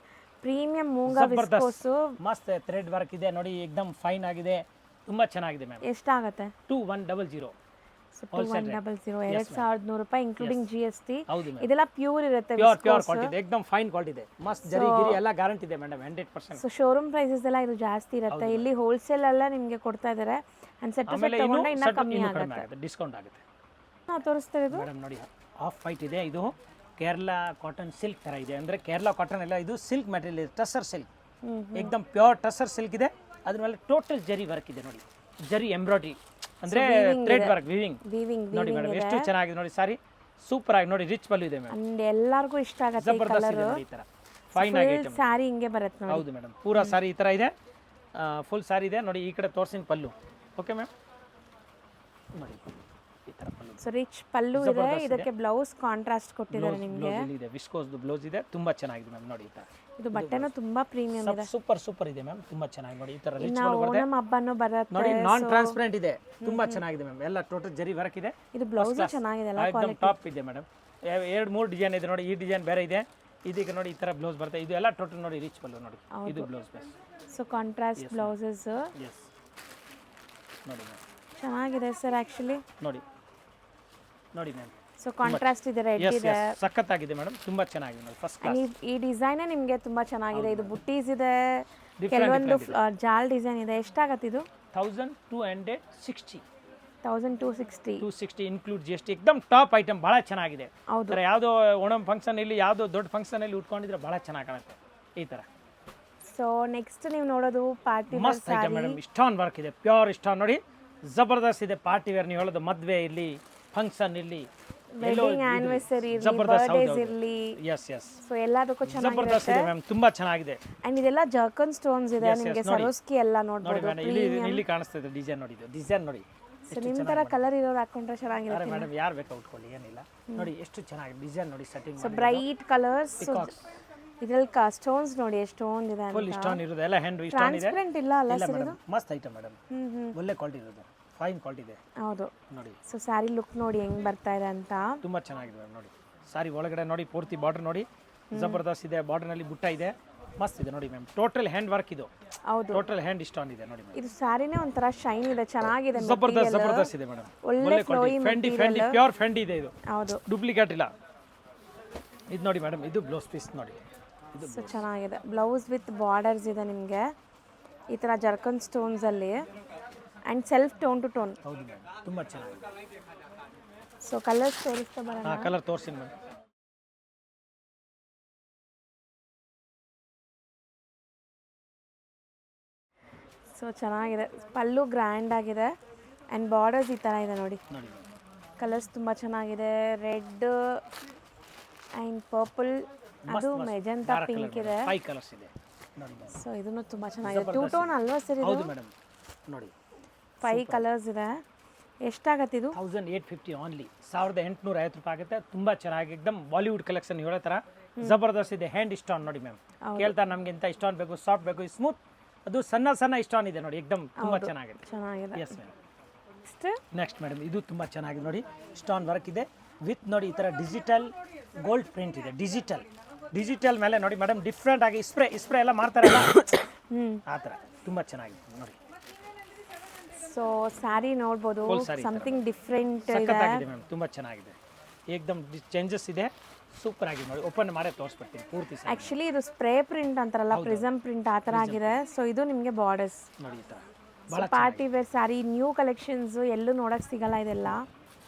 ಪ್ರೀಮಿಯಂ ಮೂಂಗಾ ವಿಸ್ಕೋಸ್, ಮಸ್ತ್ ಥ್ರೆಡ್ ವರ್ಕ್ ಇದೆ ನೋಡಿ, ಎಕ್ದಮ್ ಫೈನ್ ಆಗಿದೆ, ತುಂಬಾ ಚೆನ್ನಾಗಿದೆ ಮ್ಯಾಮ್. ಎಷ್ಟಾಗುತ್ತೆ? 2100. ಸೊ 2100, 2100 ರೂಪಾಯಿ ಇನ್ಕ್ಲೂಡಿಂಗ್ GST. ಹೌದು ಮ್ಯಾಮ್, ಇದೆಲ್ಲ ಪ್ಯೂರ್ ಇರುತ್ತೆ, ಪ್ಯೂರ್ ಕ್ವಾಲಿಟಿ ಇದೆ, ಎಕ್ದಮ್ ಫೈನ್ ಕ್ವಾಲಿಟಿ ಇದೆ, ಮಸ್ತ್ ಜರಿ ಗಿರಿ ಎಲ್ಲ ಗ್ಯಾರಂಟಿ ಇದೆ ಮೇಡಮ್, 100%. ಸೊ ಶೋರೂಮ್ ಪ್ರೈಸಸ್ ಎಲ್ಲ ಇದು ಜಾಸ್ತಿ ಇರುತ್ತೆ, ಇಲ್ಲಿ ಹೋಲ್ಸೇಲ್ ಎಲ್ಲ ನಿಮಗೆ ಕೊಡ್ತಾ ಇದ್ದಾರೆ. ಅಂಡ್ ಸೆಟ್ ಆಮೇಲೆ ತಗೊಂಡ್ರೆ ಇನ್ನೂ ಕಮ್ಮಿ ಕಡಿಮೆ ಆಗುತ್ತೆ, ಆಗುತ್ತೆ, ಡಿಸ್ಕೌಂಟ್ ಆಗುತ್ತೆ. ನಾವು ತೋರಿಸ್ತಾ ಇರೋದು ಮೇಡಮ್ ನೋಡಿ, ಆಫ್ ವೈಟ್ ಇದೆ, ಇದು ಕೇರಳ ಕಾಟನ್ ಸಿಲ್ಕ್ ಥರ ಇದೆ. ಅಂದರೆ ಕೇರಳ ಕಾಟನ್ ಎಲ್ಲ ಇದು ಸಿಲ್ಕ್ ಮೆಟೀರಿಯಲ್ ಇದೆ, ಟಸರ್ ಸಿಲ್ಕ್, ಎಕ್ದಮ್ ಪ್ಯೂರ್ ಟಸರ್ ಸಿಲ್ಕ್ ಇದೆ. ಅದ್ರ ಮೇಲೆ ಟೋಟಲ್ ಜರಿ ವರ್ಕ್ ಇದೆ ನೋಡಿ, ಜರಿ ಎಂಬ್ರಾಯ್ಡ್ರಿ ಅಂದರೆ ಥ್ರೆಡ್ ವರ್ಕ್, ವೀವಿಂಗ್ ನೋಡಿ ಮೇಡಮ್, ಎಷ್ಟು ಚೆನ್ನಾಗಿದೆ ನೋಡಿ ಸಾರಿ, ಸೂಪರ್ ಆಗಿ ನೋಡಿ, ರಿಚ್ ಪಲ್ಲು ಇದೆ ಮೇಡಮ್. ಅಂಡ್ ಎಲ್ಲರಿಗೂ ಇಷ್ಟ ಆಗುತ್ತೆ ಈ ಜಬರ್ದಸ್ತ್ ಕಲರ್. ಇದೆ ನೋಡಿ, ಈ ಥರ ಫೈನ್ ಆಗಿ ಐಟಮ್. ಸಾರಿ ಹಿಂಗೆ ಬರುತ್ತೆ ನೋಡಿ. ಹೌದು ಮೇಡಮ್, ಪೂರಾ ಸಾರಿ ಈ ಥರ ಇದೆ, ಫುಲ್ ಸಾರಿ ಇದೆ ನೋಡಿ. ಈ ಕಡೆ ತೋರಿಸಿನ ಪಲ್ಲು, ಓಕೆ ಮ್ಯಾಮ್, ನೋಡಿ ಈ ಥರ ಪಲ್ಲು. ಸೊ ರಿಚ್ ಪಲ್ಲು ಇದೆ, ಇದಕ್ಕೆ ಬ್ಲೌಸ್ ಕಾಂಟ್ರಾಸ್ಟ್ ಕೊಟ್ಟಿದ್ದಾರೆ ನಿಮಗೆ. ಇದೆ ವಿಸ್ಕೋಸ್ ಬ್ಲೌಸ್ ಇದೆ, ತುಂಬಾ ಚೆನ್ನಾಗಿದೆ ಮ್ಯಾಮ್. ನೋಡಿ ಈ ಥರ ಇದು ಬಟ್ಟೆನೂ ತುಂಬಾ ಪ್ರೀಮಿಯಂ ಇದೆ, ಸೂಪರ್ ಇದೆ ಮ್ಯಾಮ್, ತುಂಬಾ ಚೆನ್ನಾಗಿ ನೋಡಿ. ಈ ಥರ ರಿಚ್ ಇನ್ನು ಓಣಂ ಹಬ್ಬನೂ ಬರುತ್ತೆ ನೋಡಿ, ನಾನ್ ಟ್ರಾನ್ಸ್ಪರೆಂಟ್ ಇದೆ, ತುಂಬಾ ಚೆನ್ನಾಗಿದೆ ಮ್ಯಾಮ್. ಎಲ್ಲ ಟೋಟಲ್ ಜರಿ ವರ್ಕ್ ಇದೆ, ಇದು ಬ್ಲೌಸ್ ಚೆನ್ನಾಗಿದೆ ಅಲ್ಲ, ಎಕ್ದಮ್ ಟಾಪ್ ಇದೆ ಮೇಡಮ್. 2-3 ಡಿಸೈನ್ ಇದೆ ನೋಡಿ, ಈ ಡಿಸೈನ್ ಬೇರೆ ಇದೆ, ಇದೀಗ ನೋಡಿ ಈ ಥರ ಬ್ಲೌಸ್ ಬರುತ್ತೆ. ಇದು ಎಲ್ಲ ಟೋಟಲ್ ನೋಡಿ ರಿಚ್ ಪಲ್ಲು ನೋಡಿ, ಇದು blouse base. So contrast blouses ಎಸ್ ನೋಡಿ ಮ್ಯಾಮ್, ಚೆನ್ನಾಗಿದೆ ಸರ್ ಆ್ಯಕ್ಚುಲಿ. ನೋಡಿ ನೋಡಿ ಮ್ಯಾಮ್, ಸೊ ಕಾಂಟ್ರಾಸ್ಟ್ ಇದೆ, ರೆಡ್ ಇದೆ, ಸಖತ್ತಾಗಿದೆ ಮೇಡಮ್, ತುಂಬಾ ಚೆನ್ನಾಗಿದೆ ನೋಡಿ, ಫಸ್ಟ್ ಕ್ಲಾಸ್. ಈ ಡಿಸೈನ್ ನಿಮಗೆ ತುಂಬಾ ಚೆನ್ನಾಗಿದೆ. ಇದು ಬುಟ್ಟೀಸ್ ಇದೆ, ಕೆಲವೊಂದು ಜಾಲ್ ಡಿಸೈನ್ ಇದೆ. ಎಷ್ಟಾಗತ್ತೆ ಇದು? 1260. 1260 ಇನ್ಕ್ಲೂಡ್ GST, ಎಕ್ದಮ್ ಟಾಪ್ ಐಟಮ್, ಭಾಳ ಚೆನ್ನಾಗಿದೆ. ಹೌದು. ಥರ ಯಾವುದೋ ಓಣಂ ಫಂಕ್ಷನ್ ಇಲ್ಲಿ ಯಾವುದೋ ದೊಡ್ಡ ಫಂಕ್ಷನಲ್ಲಿ ಉಟ್ಕೊಂಡಿದ್ರೆ ಭಾಳ ಚೆನ್ನಾಗಿ ಕಾಣುತ್ತೆ ಈ ಥರ. ಸೊ ನೆಕ್ಸ್ಟ್ ನೀವು ನೋಡೋದು ಪಾರ್ಟಿ ವೇರ್ ಮಸ್ತ್ ಐಟಮ್ ಮೇಡಮ್, ಇಸ್ಟಾನ್ ವರ್ಕ್ ಇದೆ, ಪ್ಯೂರ್ ಇಸ್ಟಾನ್ ನೋಡಿ, ಜಬರ್ದಸ್ತ್ ಇದೆ. ಪಾರ್ಟಿ ವೇರ್ ನೀವು ಹೇಳೋದು ಮದುವೆ ಇರಲಿ, ಫಂಕ್ಷನ್ ಇರಲಿ, ವೆಡ್ಡಿಂಗ್ ಆನಿವರ್ಸರಿ ಇರಲಿ, ಬರ್ಡೇಸ್ ಇರಲಿ, ಎಸ್ ಸೊ ಎಲ್ಲದಕ್ಕೂ ಜಬರ್ದಸ್ತ್ ಇದೆ ಮ್ಯಾಮ್, ತುಂಬಾ ಚೆನ್ನಾಗಿದೆ. ಅಂಡ್ ಇದೆಲ್ಲ ಜರ್ಕನ್ ಸ್ಟೋನ್ಸ್ ಇದೆ, ನಿಮಗೆ ಸರೋಸ್ಕಿ ಎಲ್ಲ ನೋಡಿ ನೋಡಬಹುದು. ಮೇಡಮ್, ಇಲ್ಲಿ ಕಾಣಿಸ್ತಿದೆ ಡಿಸೈನ್ ನೋಡಿ, ಇದು ಡಿಸೈನ್ ನೋಡಿ. ಸೊ ನಿಮ್ಮ ತರ ಕಲರ್ ಇರೋರು ಹಾಕೊಂಡ್ರೆ ಚೆನ್ನಾಗಿರುತ್ತೆ ಮೇಡಮ್, ಯಾರು ಬೇಕಾ ಉಟ್ಕೊಳ್ಳಿ, ಏನಿಲ್ಲ. ನೋಡಿ ಎಷ್ಟು ಚೆನ್ನಾಗಿದೆ ಡಿಸೈನ್ ನೋಡಿ, ಸೆಟ್ಟಿಂಗ್ ಸೊ ಬ್ರೈಟ್ ಕಲರ್ಸ್. ಇದ್ರಲ್ಲಿ ಸ್ಟೋನ್ಸ್ ನೋಡಿ ಎಷ್ಟು ಸ್ಟೋನ್ ಇದೆ ಅಂತ. ಫುಲ್ ಇಸ್ಟಾನ್ ಇರೋದು, ಎಲ್ಲ ಹ್ಯಾಂಡ್ ಇಸ್ಟಾನ್ ಇದೆ. ಟ್ರಾನ್ಸ್ಪರೆಂಟ್ ಇಲ್ಲ ಅಲ್ಲ ಸರ್ ಇದು? ಮಸ್ತ್ ಐಟಮ್ ಮೇಡಮ್, ಒಳ್ಳೆ ಕ್ವಾಲಿಟಿ ಇರೋದು, ಫೈನ್ ಕ್ವಾಲಿಟಿ ಇದೆ. ಹೌದು ನೋಡಿ. ಸೊ ಸ್ಯಾರಿ ಲುಕ್ ನೋಡಿ ಹೆಂಗ್ ಬರ್ತಾ ಇದೆ ಅಂತ, ತುಂಬಾ ಚೆನ್ನಾಗಿದೆ ಮ್ಯಾಮ್. ನೋಡಿ ಸಾರಿ ಒಳಗಡೆ ನೋಡಿ, ಪೂರ್ತಿ ಬಾರ್ಡರ್ ನೋಡಿ, ಜಬರ್ದಸ್ತ್ ಇದೆ, ಬಾರ್ಡರ್ ನಲ್ಲಿ ಬುಟ್ಟ ಇದೆ, ಮಸ್ತ್ ಇದೆ ನೋಡಿ ಮ್ಯಾಮ್. ಟೋಟಲ್ ಹ್ಯಾಂಡ್ ವರ್ಕ್ ಇದು, ಹೌದು ಟೋಟಲ್ ಹ್ಯಾಂಡ್ ಇಸ್ಟಾನ್ ಇದೆ ನೋಡಿ ಮ್ಯಾಮ್. ಇದು ಸ್ಯಾರಿನೇ ಒಂಥರ ಶೈನ್ ಇದೆ, ಚೆನ್ನಾಗಿದೆ, ಜಬರ್ದಸ್ತ್ ಇದೆ ಮೇಡಮ್, ಒಳ್ಳೆ ಫ್ಲೋಯಿ ಫೆಂಡಿ ಪ್ಯೂರ್ ಫೆಂಡಿ ಇದೆ, ಇದು ಹೌದು, ಡೂಪ್ಲಿಕೇಟ್ ಇಲ್ಲ. ಇದು ನೋಡಿ ಮೇಡಮ್, ಇದು ಬ್ಲೌಸ್ ಪೀಸ್ ನೋಡಿ, ಇದು ಸೊ ಚೆನ್ನಾಗಿದೆ. ಬ್ಲೌಸ್ ವಿತ್ ಬಾರ್ಡರ್ಸ್ ಇದೆ ನಿಮಗೆ ಈ ಥರ ಜರ್ಕನ್ ಸ್ಟೋನ್ಸ್ ಅಲ್ಲಿ, and self tone to tone. ಹೌದು ಮ್ಯಾಮ್, ತುಂಬ ಚೆನ್ನಾಗಿದೆ. ಸೊ ಕಲರ್ಸ್ ತೋರಿಸ್ತಾ ಬರೋಣ. ಹಾಂ, ಕಲರ್ ತೋರಿಸಿ ಮ್ಯಾಮ್. ಸೊ ಚೆನ್ನಾಗಿದೆ, ಪಲ್ಲು ಗ್ರ್ಯಾಂಡ್ ಆಗಿದೆ, ಆ್ಯಂಡ್ ಬಾರ್ಡರ್ಸ್ ಈ ಥರ ಇದೆ ನೋಡಿ. ನೋಡಿ ಕಲರ್ಸ್ ತುಂಬ ಚೆನ್ನಾಗಿದೆ, ರೆಡ್ ಆ್ಯಂಡ್ ಪರ್ಪಲ್, ಅದು ಮೆಜೆಂಟಾ ಪಿಂಕ್ ಇದೆ. 5 ಕಲರ್ಸ್ ಇದೆ ನೋಡಿ. ಸೊ ಇದನ್ನು ತುಂಬ ಚೆನ್ನಾಗಿದೆ, ಟೂ ಟೋನ್ ಅಲ್ವಾ ಸರ್ ಇದು? ಹೌದು ಮೇಡಮ್, ನೋಡಿ 5 ಕಲರ್ಸ್ ಇದೆ. ಎಷ್ಟಾಗತ್ತೆ ಇದು? 1850 ಆನ್ಲಿ, 1850 ರೂಪಾಯಿ ಆಗುತ್ತೆ. ತುಂಬ ಚೆನ್ನಾಗಿ ಎಕ್ದಮ್ ಬಾಲಿವುಡ್ ಕಲೆಕ್ಷನ್ ಹೇಳೋ ಥರ ಜಬರ್ದಸ್ತ್ ಇದೆ. ಹ್ಯಾಂಡ್ ಇಸ್ಟಾನ್ ನೋಡಿ ಮ್ಯಾಮ್, ಕೇಳ್ತಾರೆ ನಮ್ಗೆ ಇಂಥ ಇಸ್ಟಾನ್ ಬೇಕು, ಸಾಫ್ಟ್ ಬೇಕು, ಸ್ಮೂತ್, ಅದು ಸಣ್ಣ ಸಣ್ಣ ಇಸ್ಟಾನ್ ಇದೆ ನೋಡಿ, ಎಕ್ದಮ್ ತುಂಬ ಚೆನ್ನಾಗಿದೆ. ಚೆನ್ನಾಗಿದೆ. Yes ma'am. ನೆಕ್ಸ್ಟ್ ಮೇಡಮ್ ಇದು ತುಂಬ ಚೆನ್ನಾಗಿದೆ ನೋಡಿ, ಸ್ಟೋನ್ ವರ್ಕ್ ಇದೆ ವಿತ್ ನೋಡಿ ಈ ಥರ ಡಿಜಿಟಲ್ ಗೋಲ್ಡ್ ಪ್ರಿಂಟ್ ಇದೆ. ಡಿಜಿಟಲ್ ಮೇಲೆ ನೋಡಿ ಮೇಡಮ್ ಡಿಫ್ರೆಂಟ್ ಆಗಿ ಸ್ಪ್ರೇ ಎಲ್ಲ ಮಾಡ್ತಾರಲ್ಲ ಆ ಥರ ತುಂಬ ಚೆನ್ನಾಗಿದೆ ನೋಡಿ. ಸೊ ಸ್ಯಾರಿ ನೋಡ್ಬೋದು, ಸಮಥಿಂಗ್ ಡಿಫ್ರೆಂಟ್ ಇದೆ. ಸಖತ್ತಾಗಿದೆ ಮ್ಯಾಮ್, ತುಂಬ ಚೆನ್ನಾಗಿದೆ, ಏಕ್ದಮ್ ಚೇಂಜಸ್ ಇದೆ, ಸೂಪರ್ ಆಗಿದೆ ನೋಡಿ. ಓಪನ್ ಮಾಡೇ ತೋರಿಸ್ಬಿಡ್ತೀನಿ ಪೂರ್ತಿ. ಆ್ಯಕ್ಚುಲಿ ಇದು ಸ್ಪ್ರೇ ಪ್ರಿಂಟ್ ಅಂತಾರಲ್ಲ, ಪ್ರಿಸಮ್ ಪ್ರಿಂಟ್ ಆ ಥರ ಆಗಿದೆ. ಸೊ ಇದು ನಿಮಗೆ ಬಾರ್ಡರ್ಸ್ ನೋಡಿ ಈ ಥರ party wear sari, new collections ಎಲ್ಲೂ ನೋಡೋಕ್ಕೆ ಸಿಗಲ್ಲ, ಇದೆಲ್ಲ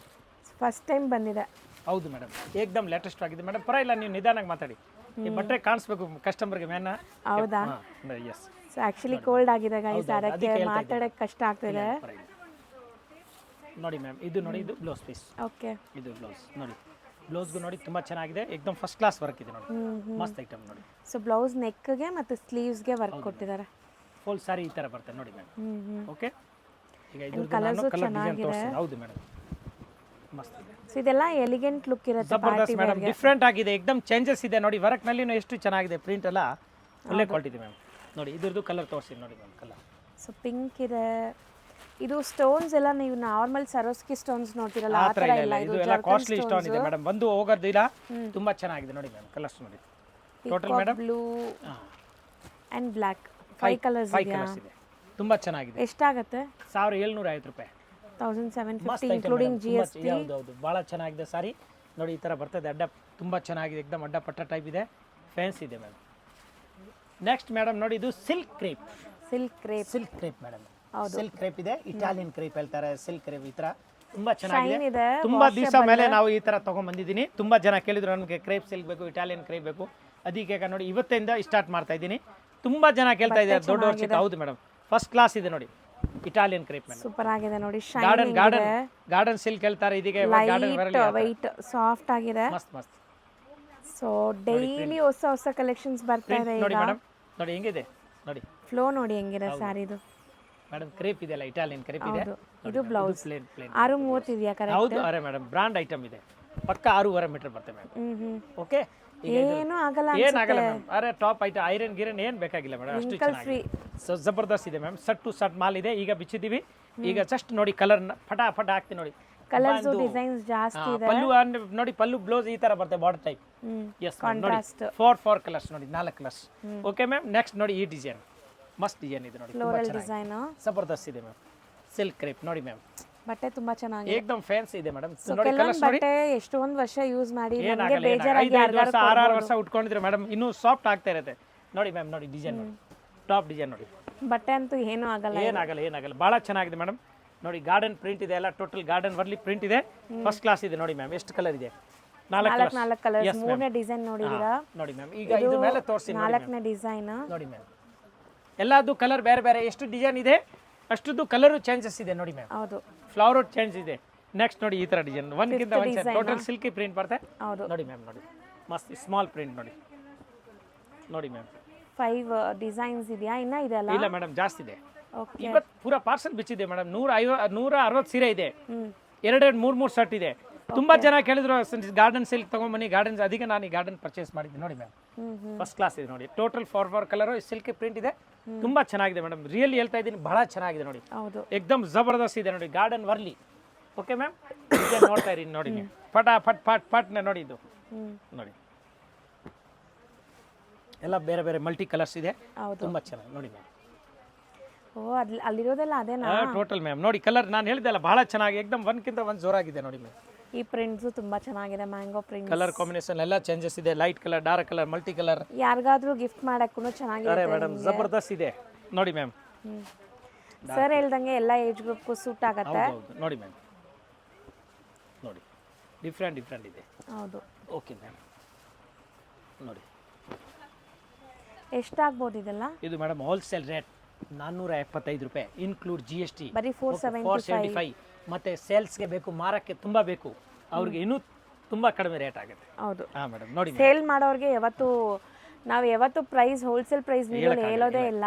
ಫಸ್ಟ್ ಟೈಮ್ ಬಂದಿದೆ. ಹೌದು ಮೇಡಮ್, ಏಕ್ದಮ್ ಲೇಟೆಸ್ಟ್ ಆಗಿದೆ ಮೇಡಮ್. ಪರವಾಗಿಲ್ಲ, ನೀವು ನಿಧಾನಾಗಿ ಮಾತಾಡಿ, ಈ ಬಟ್ಟೆ ಕಾಣಿಸ್ಬೇಕು ಕಸ್ಟಮರ್ಗೆ ಮೇನ. ಹೌದಾ? ಎಸ್. ಸೊ ಆ್ಯಕ್ಚುಲಿ ಕೋಲ್ಡ್ ಆಗಿದೆ ಗೈಸ್, ಅದಕ್ಕೆ ಮಾತಾಡೋಕ್ಕೆ ಕಷ್ಟ ಆಗ್ತಿದೆ. ನೋಡಿ ಮ್ಯಾಮ್ ಇದು ನೋಡಿ, ಇದು ಬ್ಲೌಸ್ ಪೀಸ್. ಓಕೆ, ಇದು ಬ್ಲೌಸ್ ನೋಡಿ, ಬ್ಲೌಸ್ಗೂ ನೋಡಿ ತುಂಬ ಚೆನ್ನಾಗಿದೆ, ಏಕ್ದಮ್ ಫಸ್ಟ್ ಕ್ಲಾಸ್ ವರ್ಕ್ ಇದೆ ನೋಡಿ, ಮಸ್ತ್ ಐಟಮ್ ನೋಡಿ. ಸೊ ಬ್ಲೌಸ್ ನೆಕ್ಗೆ ಮತ್ತು ಸ್ಲೀವ್ಸ್ಗೆ ವರ್ಕ್ ಕೊಟ್ಟಿದ್ದಾರೆ. ಫುಲ್ ಸಾರಿ ಈ ಥರ ಬರ್ತದೆ ನೋಡಿ ಮ್ಯಾಮ್. ಓಕೆ, ಈಗ ಇದು ಕಲರ್ಸ್ ಕಲರ್ ಡಿಸೈನ್ ತೋರಿಸ್ತೀನಿ. ಹೌದು ಮೇಡಮ್, ಮಸ್ತ್ ಇದೆ. ಸೊ ಇದೆಲ್ಲ ಎಲಿಗೆಂಟ್ ಲುಕ್ ಇರುತ್ತೆ. ಜಬರ್ದಸ್ತ್ ಮೇಡಮ್, ಡಿಫ್ರೆಂಟ್ ಆಗಿದೆ, ಏಕ್ದಮ್ ಚೇಂಜಸ್ ಇದೆ ನೋಡಿ. ವರ್ಕ್ನಲ್ಲಿ ಎಷ್ಟು ಚೆನ್ನಾಗಿದೆ, ಪ್ರಿಂಟ್ ಎಲ್ಲ ಒಳ್ಳೆ ಕ್ವಾಲಿಟಿ ಇದೆ ಮ್ಯಾಮ್. ನೋಡಿ ಇದ್ರದ್ದು ಕಲರ್ ತೋರಿಸ್ತೀನಿ ನೋಡಿ ಮ್ಯಾಮ್, ಕಲರ್. ಸೊ ಪಿಂಕ್ ಇದೆ. ಇದು ಸ್ಟೋನ್ಸ್ ಎಲ್ಲ ನೀವು ನಾರ್ಮಲ್ ಸರೋಸ್ಕಿ ಸ್ಟೋನ್ಸ್ ನೋಡ್ತಿರಲ್ಲ ಆ ಥರ ಇಲ್ಲ, ಇದು ಎಲ್ಲ ಕಾಸ್ಟ್ಲಿ ಸ್ಟೋನ್ ಇದೆ ಮೇಡಮ್, ಬಂದು ಹೋಗೋದು ಇಲ್ಲ. ತುಂಬಾ ಚೆನ್ನಾಗಿದೆ ನೋಡಿ ಮ್ಯಾಮ್, ಕಲರ್ಸ್ ನೋಡಿ. Total madam blue and black 5 colours ಇದೆ, ತುಂಬಾ ಚೆನ್ನಾಗಿದೆ. ಎಷ್ಟಾಗುತ್ತೆ? 1750 ರೂಪಾಯಿ, 1750 ಇನ್ಕ್ಲೂಡಿಂಗ್ GST. ಹೌದು, ಭಾಳ ಚೆನ್ನಾಗಿದೆ ಸಾರಿ ನೋಡಿ. ಈ ಥರ ಬರ್ತದೆ, ಅಡ್ಡ ತುಂಬ ಚೆನ್ನಾಗಿದೆ, ಎಕ್ದಮ್ ಅಡ್ಡ ಪಟ್ಟ ಟೈಪ್ ಇದೆ, ಫ್ಯಾನ್ಸಿ ಇದೆ ಮ್ಯಾಮ್. ನೆಕ್ಸ್ಟ್ ಮೇಡಮ್ ನೋಡಿ, ಇದು silk crepe madam. Silk crepe ಇದೆ, ಇಟಾಲಿಯನ್ ಕ್ರೇಪ್ ಹೇಳ್ತಾರೆ, ಸಿಲ್ಕ್ ಕ್ರೇಪ್ ಈ ಥರ ತುಂಬಾ ಚೆನ್ನಾಗಿದೆ. ತುಂಬಾ ದಿವಸ ಮೇಲೆ ನಾವು ಈ ತರ ತಗೊಂಡ್ ಬಂದಿದ್ದೀನಿ. ತುಂಬಾ ಜನ ಕೇಳಿದ್ರು ನನಗೆ ಕ್ರೇಪ್ ಸಿಲ್ಕ್ ಬೇಕು, ಇಟಾಲಿಯನ್ ಕ್ರೇಪ್ ಬೇಕು, ಅದಕ್ಕೆ ನೋಡಿ ಇವತ್ತಿಂದ ಸ್ಟಾರ್ಟ್ ಮಾಡ್ತಾ ಇದ್ದೀನಿ. ತುಂಬಾ ಜನ ಕೇಳ್ತಾ ಇದ್ದಾರೆ, ದೊಡ್ಡ. ಹೌದು ಮೇಡಮ್, ಫಸ್ಟ್ ಕ್ಲಾಸ್ ಇದೆ ನೋಡಿ, ಇಟಾಲಿಯನ್ ಕ್ರೇಪ್ ಮೇಡಮ್, ಸೂಪರ್ ಆಗಿದೆ ನೋಡಿ. ಗಾರ್ಡನ್ ಸಿಲ್ಕ್ ಹೇಳ್ತಾರೆ ಇದಕ್ಕೆ, ವೈಟ್ ಸಾಫ್ಟ್ ಆಗಿದೆ, ಮಸ್ತ್. ಸೊ ಡೈಲಿ ಹೊಸ ಕಲೆಕ್ಷನ್ಸ್ ಬರ್ತಾ ಇದೆ ನೋಡಿ ಮೇಡಮ್. ನೋಡಿ ಹೆಂಗಿದೆ ನೋಡಿ, ಫ್ಲೋ ನೋಡಿ ಹೆಂಗಿದೆ ಸ್ಯಾರಿದು ಮೇಡಮ್. ಕ್ರೇಪ್ ಇದೆ ಅಲ್ಲ, ಇಟಾಲಿಯನ್ ಕ್ರೇಪ್ ಇದೆ. ಇದು ಬ್ಲೌಸ್ ಪ್ಲೇನ್ 6:30 ಇದೆಯಾ? ಕರೆಕ್ಟ್. ಹೌದು, ಅರೆ ಮೇಡಮ್, ಬ್ರಾಂಡ್ ಐಟಮ್ ಇದೆ, ಪಕ್ಕ 6.5 ಮೀಟರ್ ಬರುತ್ತೆ ಮೇಡಮ್. ಓಕೆ, ಏನು ಆಗಲ್ಲ ಮ್ಯಾಮ್. ಅರೆ ಟಾಪ್ ಐಟಮ್, ಐರನ್ ಗಿರನ್ ಏನ್ ಬೇಕಾಗಿಲ್ಲ ಮೇಡಮ್, ಅಷ್ಟು ಚೆನ್ನಾಗಿದೆ. ಸೊ ಜಬರ್ದಸ್ತ್ ಇದೆ ಮ್ಯಾಮ್. ಸಟ್ ಟು ಸಟ್ ಮಾಲ್ ಇದೆ, ಈಗ ಬಿಚ್ಚಿದೀವಿ. ಈಗ ಜಸ್ಟ್ ನೋಡಿ ಕಲರ್ ಫಟಾಫಟ್ ಹಾಕ್ತೀನಿ ನೋಡಿ. ಕಲರ್ಸ್ ಡಿಸೈನ್ಸ್ ಜಾಸ್ತಿ ಇದೆ. ಪಲ್ಲು ನೋಡಿ, ಪಲ್ಲು ಬ್ಲೌಸ್ ಈ ತರ ಬರುತ್ತೆ, ಬಾರ್ಡರ್ ಟೈಪ್. ಎಸ್ ನೋಡಿ, 4 ಕಲರ್ಸ್ ನೋಡಿ, 4 ಕಲರ್ಸ್. Okay ma'am. ನೆಕ್ಸ್ಟ್ ನೋಡಿ, ಈ ಡಿಸೈನ್ ಮಸ್ತ್ ಡಿಸೈನ್ ಇದೆ ನೋಡಿ, ಫ್ಲೋರಲ್ ಡಿಸೈನ್ ಜಬರ್ದಸ್ತ್ ಇದೆ ಮ್ಯಾಮ್. ಸಿಲ್ಕ್ ಕ್ರೇಪ್ ನೋಡಿ ಮ್ಯಾಮ್, ಬಟ್ಟೆ ತುಂಬಾ ಚೆನ್ನಾಗಿದೆ, ಏಕದಮ್ ಫ್ಯಾನ್ಸಿ ಇದೆ ಮೇಡಮ್. ನೋಡಿ ಕಲರ್ಸ್ ನೋಡಿ, ಬಟ್ಟೆ ಎಷ್ಟೊಂದು ವರ್ಷ ಯೂಸ್ ಮಾಡಿ ನಮಗೆ ಏನಾಗಲ್ಲ, ಬೇಜಾರಾಗಿ 5 ವರ್ಷ 6 ವರ್ಷ ಉಟ್ಕೊಂಡಿದ್ರೆ ಮೇಡಮ್ ಇನ್ನೂ ಸಾಫ್ಟ್ ಆಗ್ತಾ ಇರುತ್ತೆ ನೋಡಿ ಮ್ಯಾಮ್. ನೋಡಿ ಡಿಸೈನ್ ನೋಡಿ, ಟಾಪ್ ಡಿಸೈನ್ ನೋಡಿ, ಬಟ್ಟೆ ಅಂತೂ ಏನೂ ಆಗಲ್ಲ, ಏನಾಗಲ್ಲ, ಭಾಳ ಚೆನ್ನಾಗಿದೆ ಮೇಡಮ್. ನೋಡಿ ಗಾರ್ಡನ್ ಪ್ರಿಂಟ್ ಇದೆ ಎಲ್ಲ, ಟೋಟಲ್ ಗಾರ್ಡನ್ ವರ್ಲಿ ಪ್ರಿಂಟ್ ಇದೆ, ಫಸ್ಟ್ ಕ್ಲಾಸ್ ಇದೆ ನೋಡಿ ಮ್ಯಾಮ್. ಎಷ್ಟು ಕಲರ್ ಇದೆ? 4 ಕಲರ್ಸ್. ಮೂರನೇ ಡಿಸೈನ್ ನೋಡಿದೀರಾ ನೋಡಿ ಮ್ಯಾಮ್. ಈಗ ಇದು ಮೇಲೆ ತೋರಿಸಿ, 4ನೇ ಡಿಸೈನ್ ನೋಡಿ ಮ್ಯಾಮ್. ಎಲ್ಲದು ಕಲರ್ ಬೇರೆ ಬೇರೆ, ಎಷ್ಟು ಡಿಸೈನ್ ಇದೆ ಅಷ್ಟುದು ಕಲರ್ ಚೇಂಜಸ್ ಇದೆ ನೋಡಿ ಮ್ಯಾಮ್. ಹೌದು, ಫ್ಲವರ್ ಚೇಂಜ್ ಇದೆ. ನೆಕ್ಸ್ಟ್ ನೋಡಿ, ಈ ತರ ಡಿಸೈನ್ ಒಂದ್ಕಿಂತ ಒಂದು ಟೋಟಲ್ ಸಿಲ್ಕಿ ಪ್ರಿಂಟ್ ಬರುತ್ತೆ ನೋಡಿ ಮ್ಯಾಮ್. ನೋಡಿ ಮಸ್ತ್ ಸ್ಮಾಲ್ ಪ್ರಿಂಟ್ ನೋಡಿ ಮ್ಯಾಮ್. 5 ಡಿಸೈನ್ಸ್ ಇದೆಯಾ? ಇನ್ನ ಇದೆ ಅಲ್ಲ? ಇಲ್ಲ ಮೇಡಮ್, ಜಾಸ್ತಿ ಇದೆ. ಇವತ್ತು ಪೂರಾ ಪಾರ್ಸಲ್ ಬಿಚ್ಚಿದೆ ಮೇಡಮ್. 160 ಸೀರೆ ಇದೆ, 2-3 ಶರ್ಟ್ ಇದೆ. ತುಂಬಾ ಜನ ಕೇಳಿದ್ರು ಗಾರ್ಡನ್ ಸಿಲ್ಕ್ ತಗೊಂಡ್ಬನ್ನಿ, ಗಾರ್ಡನ್, ಅದಕ್ಕೆ ನಾನು ಈ ಗಾರ್ಡನ್ ಪರ್ಚೇಸ್ ಮಾಡಿದ್ದೆ ನೋಡಿ ಮ್ಯಾಮ್. ಫಸ್ಟ್ ಕ್ಲಾಸ್ ಇದೆ ನೋಡಿ, ಟೋಟಲ್ 4 ಕಲರ್ ಸಿಲ್ಕ್ ಪ್ರಿಂಟ್ ಇದೆ, ತುಂಬಾ ಚೆನ್ನಾಗಿದೆ ಮೇಡಮ್. ರಿಯಲಿ ಹೇಳ್ತಾ ಇದ್ದೀನಿ, ಬಹಳ ಚೆನ್ನಾಗಿದೆ ನೋಡಿ, ಎಕ್ದಮ್ ಜಬರ್ದಸ್ತ್ ಇದೆ ನೋಡಿ, ಗಾರ್ಡನ್ ವರ್ಲಿ. ಓಕೆ ಮ್ಯಾಮ್, ನೋಡ್ತಾ ಇರಿ ನೋಡಿ ನೀವು, ಫಟ್ ನೋಡಿ, ಇದು ನೋಡಿ ಎಲ್ಲ ಬೇರೆ ಬೇರೆ ಮಲ್ಟಿ ಕಲರ್ಸ್ ಇದೆ, ತುಂಬಾ ಚೆನ್ನಾಗಿ ನೋಡಿ ಮ್ಯಾಮ್. ಓ, ಅಲ್ಲಿರೋದೆಲ್ಲ ಅದೇನಾ? ಟೋಟಲ್ ಮ್ಯಾಮ್ ನೋಡಿ, ಕಲರ್ ನಾನು ಹೇಳಿದೆಲ್ಲ ಬಹಳ ಚೆನ್ನಾಗಿ, ಎಕ್ದಮ್ ಒಂದ್ಕಿಂತ ಒಂದು ಜೋರಾಗಿದೆ ನೋಡಿ ಮ್ಯಾಮ್. ಈ ಪ್ರಿಂಟ್ಸ್ ತುಂಬಾ ಚೆನ್ನಾಗಿದೆ, ಮ್ಯಾಂಗೋ ಪ್ರಿಂಟ್. ಕಲರ್ ಕಾಂಬಿನೇಷನ್ ಎಲ್ಲ ಚೇಂಜಸ್ ಇದೆ, light colour, dark colour, multi colour. ಯಾರಿಗಾದ್ರೂ ಗಿಫ್ಟ್ ಮಾಡಕ್ಕೂ ಚೆನ್ನಾಗಿದೆ ಮೇಡಮ್, ಜಬರ್ದಸ್ತ್ ಇದೆ ನೋಡಿ ಮ್ಯಾಮ್. ಸರ್ ಹೇಳ್ದಂಗೆ ಎಲ್ಲ ಏಜ್ ಗ್ರೂಪ್ಗೂ ಸೂಟ್ ಆಗುತ್ತೆ ನೋಡಿ ಮ್ಯಾಮ್. ನೋಡಿ ಡಿಫ್ರೆಂಟ್ ಇದೆ. ಹೌದು, ಓಕೆ ಮ್ಯಾಮ್. ನೋಡಿ ಎಷ್ಟಾಗ್ಬೋದು ಇದೆಲ್ಲ? ಇದು ಮೇಡಮ್ ಹೋಲ್ಸೇಲ್ ರೇಟ್ 475 ರೂಪಾಯಿ, ಇನ್ಕ್ಲೂಡ್ GST. ಬರೀ 475. ಮತ್ತೆ ಸೇಲ್ಸ್ಗೆ ಬೇಕು, ಮಾರಕ್ಕೆ ತುಂಬಾ ಬೇಕು ಅವ್ರಿಗೆ ಇನ್ನೂ ತುಂಬಾ ಕಡಿಮೆ ರೇಟ್ ಆಗುತ್ತೆ. ಹೌದು, ಹಾಂ ಮೇಡಮ್. ನೋಡಿ ಸೇಲ್ ಮಾಡೋರಿಗೆ ಯಾವತ್ತು ಪ್ರೈಸ್ ಹೋಲ್ಸೇಲ್ ಪ್ರೈಸ್ ಹೇಳೋದೇ ಇಲ್ಲ.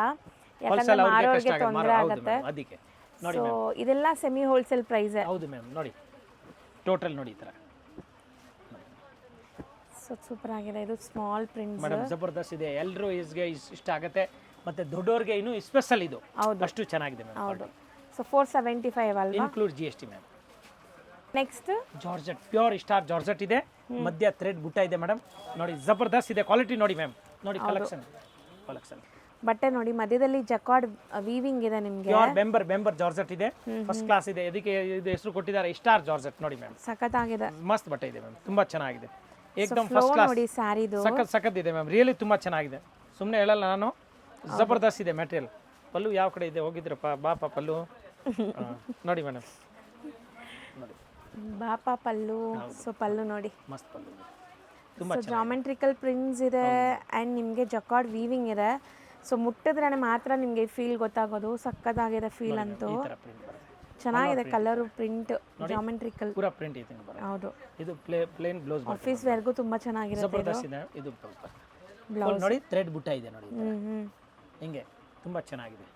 ಹೋಲ್ಸೇಲ್ ಅವ್ರಿಗೆ ಮಾರೋರ್ಗೆ ಕಷ್ಟ ಆಗುತ್ತೆ ತೊಂದ್ರೆ ಹೌದು ಆಗುತ್ತೆ. ಮೇಡಮ್ ಅದಕ್ಕೆ ನೋಡಿ ಸೊ ಇದೆಲ್ಲ ಸೆಮಿ ಹೋಲ್ಸೇಲ್ ಪ್ರೈಸ್. ಹೌದು ಮ್ಯಾಮ್ ನೋಡಿ ಟೋಟಲ್ ನೋಡಿ ಈ ಥರ ಸೊ ಸೂಪರ್ ಆಗಿದೆ. ಇದು ಸ್ಮಾಲ್ ಪ್ರಿಂಟ್ಸ್. ಮೇಡಮ್ ಜಬರ್ದಸ್ತ್ ಇದೆ, ಎಲ್ಲರೂ ಇಷ್ಟ ಆಗುತ್ತೆ, ಮತ್ತೆ ದೊಡ್ಡವ್ರಿಗೆ ಇನ್ನೂ ಸ್ಪೆಷಲ್ ಇದು ಹೌದು. ಅಷ್ಟು ಚೆನ್ನಾಗಿದೆ ಮ್ಯಾಮ್. ಹೌದು. ಸೊ 475 ಅಲ್ವಾ? Include GST ma'am. Next georgette pure star georgette ಇದೆ, ಮಧ್ಯ ಥ್ರೆಡ್ ಬುಟ್ಟ ಇದೆ ಮೇಡಮ್ ನೋಡಿ, ಜಬರ್ದಸ್ತ್ ಇದೆ ಕ್ವಾಲಿಟಿ ನೋಡಿ ಮ್ಯಾಮ್. ನೋಡಿ ಕಲೆಕ್ಷನ್ ಬಟ್ಟೆ ನೋಡಿ, ಮಧ್ಯದಲ್ಲಿ ಜಕಾರ್ಡ್ ವೀವಿಂಗ್ ಇದೆ ನಿಮಗೆ. ಪ್ಯೂರ್ ಬೆಂಬರ್ ಜಾರ್ಜೆಟ್ ಇದೆ, ಫಸ್ಟ್ ಕ್ಲಾಸ್ ಇದೆ. ಇದಕ್ಕೆ ಇದು ಹೆಸರು ಕೊಟ್ಟಿದ್ದಾರೆ ಸ್ಟಾರ್ ಜಾರ್ಜೆಟ್ ನೋಡಿ ಮ್ಯಾಮ್. ಸಖತ್ತಾಗಿದೆ. ಮಸ್ತ್ ಬಟ್ಟೆ ಇದೆ ಮ್ಯಾಮ್, ತುಂಬಾ ಚೆನ್ನಾಗಿದೆ, ಏಕದಮ್ ಫ್ಲೋ ಫಸ್ಟ್ ಕ್ಲಾಸ್. ನೋಡಿ ಸ್ಯಾರಿದು. ಸಖತ್ ಇದೆ ಮ್ಯಾಮ್, ರಿಯಲಿ ತುಂಬಾ ಚೆನ್ನಾಗಿದೆ, ಸುಮ್ಮನೆ ಹೇಳಲ್ಲ ನಾನು. ಜಬರ್ದಸ್ತ್ ಇದೆ ಮೆಟೀರಿಯಲ್. ಪಲ್ಲು ಯಾವ ಕಡೆ ಇದೆ ಹೋಗಿದ್ರಪ್ಪ ಬಾಪ ಪಲ್ಲು ನೋಡಿ ಮೇಡಮ್, ನೋಡಿ ಬಾಪ ಪಲ್ಲು. ಸೊ ಪಲ್ಲು ನೋಡಿ ಮಸ್ತ್ ಪಲ್ಲು ಇದೆ, ತುಂಬಾ ಸೊ ಜಾಮೆಟ್ರಿಕಲ್ ಪ್ರಿಂಟ್ಸ್ ಇದೆ ಆ್ಯಂಡ್ ನಿಮಗೆ ಜಕಾರ್ಡ್ ವೀವಿಂಗ್ ಇದೆ. ಸೊ ಮುಟ್ಟಿದ್ರೆ ಮಾತ್ರ ನಿಮಗೆ ಫೀಲ್ ಗೊತ್ತಾಗೋದು. ಸಕ್ಕತ್ತಾಗಿದೆ ಫೀಲ್ ಅಂತೂ, ಈ ತರ ಪ್ರಿಂಟ್ ಬರುತ್ತೆ, ಚೆನ್ನಾಗಿದೆ ಕಲರ್ ಪ್ರಿಂಟ್ ಜಾಮೆಟ್ರಿಕಲ್. ಪೂರಾ ಪ್ರಿಂಟ್ ಇದೆ ಬರುತ್ತೆ. ಹೌದು, ಇದು ಪ್ಲೇನ್ ಬ್ಲೌಸ್ ಬರುತ್ತೆ, ಆಫೀಸ್ ವೇರ್ಗೂ ತುಂಬಾ ಚೆನ್ನಾಗಿರುತ್ತೆ. ಜಬರ್ದಸ್ತ್ ಇದೆ. ಇದು ಬ್ಲೌಸ್ ನೋಡಿ, ಥ್ರೆಡ್ ಬುಟ್ಟ ಇದೆ ನೋಡಿ, ಹಿಂಗೆ ತುಂಬಾ ಚೆನ್ನಾಗಿದೆ,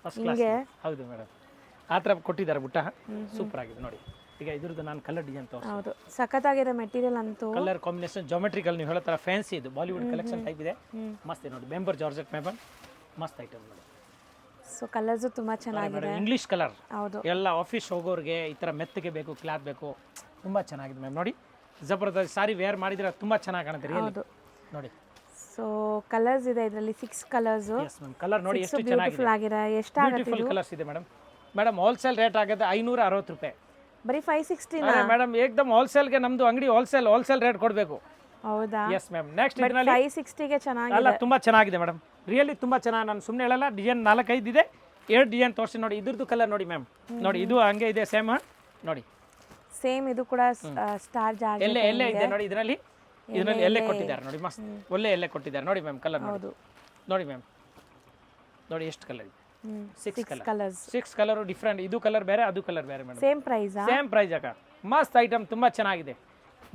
ಫಸ್ಟ್ ಕ್ಲಾಸ್. ಹೌದು ಮೇಡಮ್, ಆ ಥರ ಕೊಟ್ಟಿದ್ದಾರೆ ಬುಟ್ಟ, ಸೂಪರ್ ಆಗಿದೆ ನೋಡಿ. ಈಗ ಇದ್ರದ್ದು ನಾನು ಕಲರ್ ಡಿಸೈನ್ ತೋರಿಸ್ತೀನಿ. ಹೌದು, ಸಖತ್ತಾಗಿದೆ ಮೆಟೀರಿಯಲ್ ಅಂತೂ. ಕಲರ್ ಕಾಂಬಿನೇಷನ್ ಜಾಮೆಟ್ರಿಕಲ್, ನೀವು ಹೇಳೋ ಥರ ಫ್ಯಾನ್ಸಿ ಇದು ಬಾಲಿವುಡ್ ಕಲೆಕ್ಷನ್ ಟೈಪ್ ಇದೆ, ಮಸ್ತ್ ಇದೆ ನೋಡಿ. ಬೆಂಬರ್ ಜಾರ್ಜೆಟ್ ಮ್ಯಾಮ್, ಮಸ್ತ್ ಐಟಮ್ ನೋಡಿ. ಸೊ ಕಲರ್ಸು ತುಂಬಾ ಚೆನ್ನಾಗಿದೆ, ಇಂಗ್ಲಿಷ್ ಕಲರ್. ಹೌದು, ಎಲ್ಲ ಆಫೀಸ್ ಹೋಗೋರಿಗೆ ಈ ಥರ ಮೆತ್ತಗೆ ಬೇಕು, ಕ್ಲಾತ್ ಬೇಕು, ತುಂಬಾ ಚೆನ್ನಾಗಿದೆ ಮ್ಯಾಮ್ ನೋಡಿ. ಜಬರ್ದಸ್ತ್ ಸಾರಿ ವೇರ್ ಮಾಡಿದ್ರೆ ತುಂಬಾ ಚೆನ್ನಾಗಿ ಕಾಣುತ್ತೆ ರಿಯಲಿ ನೋಡಿ. ಸೊ ಕಲರ್ಸ್ ಇದೆ ಇದರಲ್ಲಿ 6 ಕಲರ್ಸ್. ಎಸ್ ಮ್ಯಾಮ್, ಕಲರ್ ನೋಡಿ ಎಷ್ಟು ಬ್ಯೂಟಿಫುಲ್ ಆಗಿದೆ. ಎಷ್ಟಾಗುತ್ತೆ? ಬ್ಯೂಟಿಫುಲ್ ಕಲರ್ಸ್ ಇದೆ ಮೇಡಮ್. ಹೋಲ್ಸೇಲ್ ರೇಟ್ ಆಗುತ್ತೆ 560 ರೂಪಾಯಿ. ಬರೀ 560 ಮೇಡಮ್, ಏಕದಮ್ ಹೋಲ್ಸೇಲ್ಗೆ ನಮ್ದು ಅಂಗಡಿ ಹೋಲ್ಸೇಲ್ ರೇಟ್ ಕೊಡಬೇಕು. ಹೌದಾ? Yes ma'am. ನೆಕ್ಸ್ಟ್ ಇದರಲ್ಲಿ 560ಗೆ ಚೆನ್ನಾಗಿದೆ. ಅಲ್ಲ ತುಂಬಾ ಚೆನ್ನಾಗಿದೆ ಮೇಡಮ್, ರಿಯಲಿ ತುಂಬಾ ಚೆನ್ನಾಗಿ. ನಾನು ಸುಮ್ಮನೆ ಹೇಳಲ್ಲ, ಡಿಸೈನ್ 4-5 ಇದೆ, 2 ಡಿಸೈನ್ ತೋರಿಸಿ ನೋಡಿ. ಇದ್ರದ್ದು ಕಲರ್ ನೋಡಿ ಮ್ಯಾಮ್, ನೋಡಿ ಇದು ಹಂಗೆ ಇದೆ ಸೇಮ್ ನೋಡಿ. ಸೇಮ್ ಇದು ಕೂಡ ಸ್ಟಾರ್ ಜಾರ್ಜೆಟ್ ಎಲ್ಲೇ ಇದೆ ನೋಡಿ. ಇದರಲ್ಲಿ ಎಲ್ಲೇ ಕೊಟ್ಟಿದ್ದಾರೆ ನೋಡಿ, ಮಸ್ತ್ ಒಳ್ಳೆ ಎಲ್ಲೇ ಕೊಟ್ಟಿದ್ದಾರೆ ನೋಡಿ ಮ್ಯಾಮ್. ಕಲರ್ ನೋಡಿ ಮ್ಯಾಮ್, ನೋಡಿ ಎಷ್ಟು ಕಲರ್ ಇದೆ, 6 ಕಲರ್ಸ್. 6 colour different. ಇದು ಕಲರ್ ಬೇರೆ, ಅದು ಕಲರ್ ಬೇರೆ ಮೇಡಮ್. ಸೇಮ್ ಪ್ರೈಸ್ ಅಕ್ಕ, ಮಸ್ತ್ ಐಟಮ್, ತುಂಬಾ ಚೆನ್ನಾಗಿದೆ.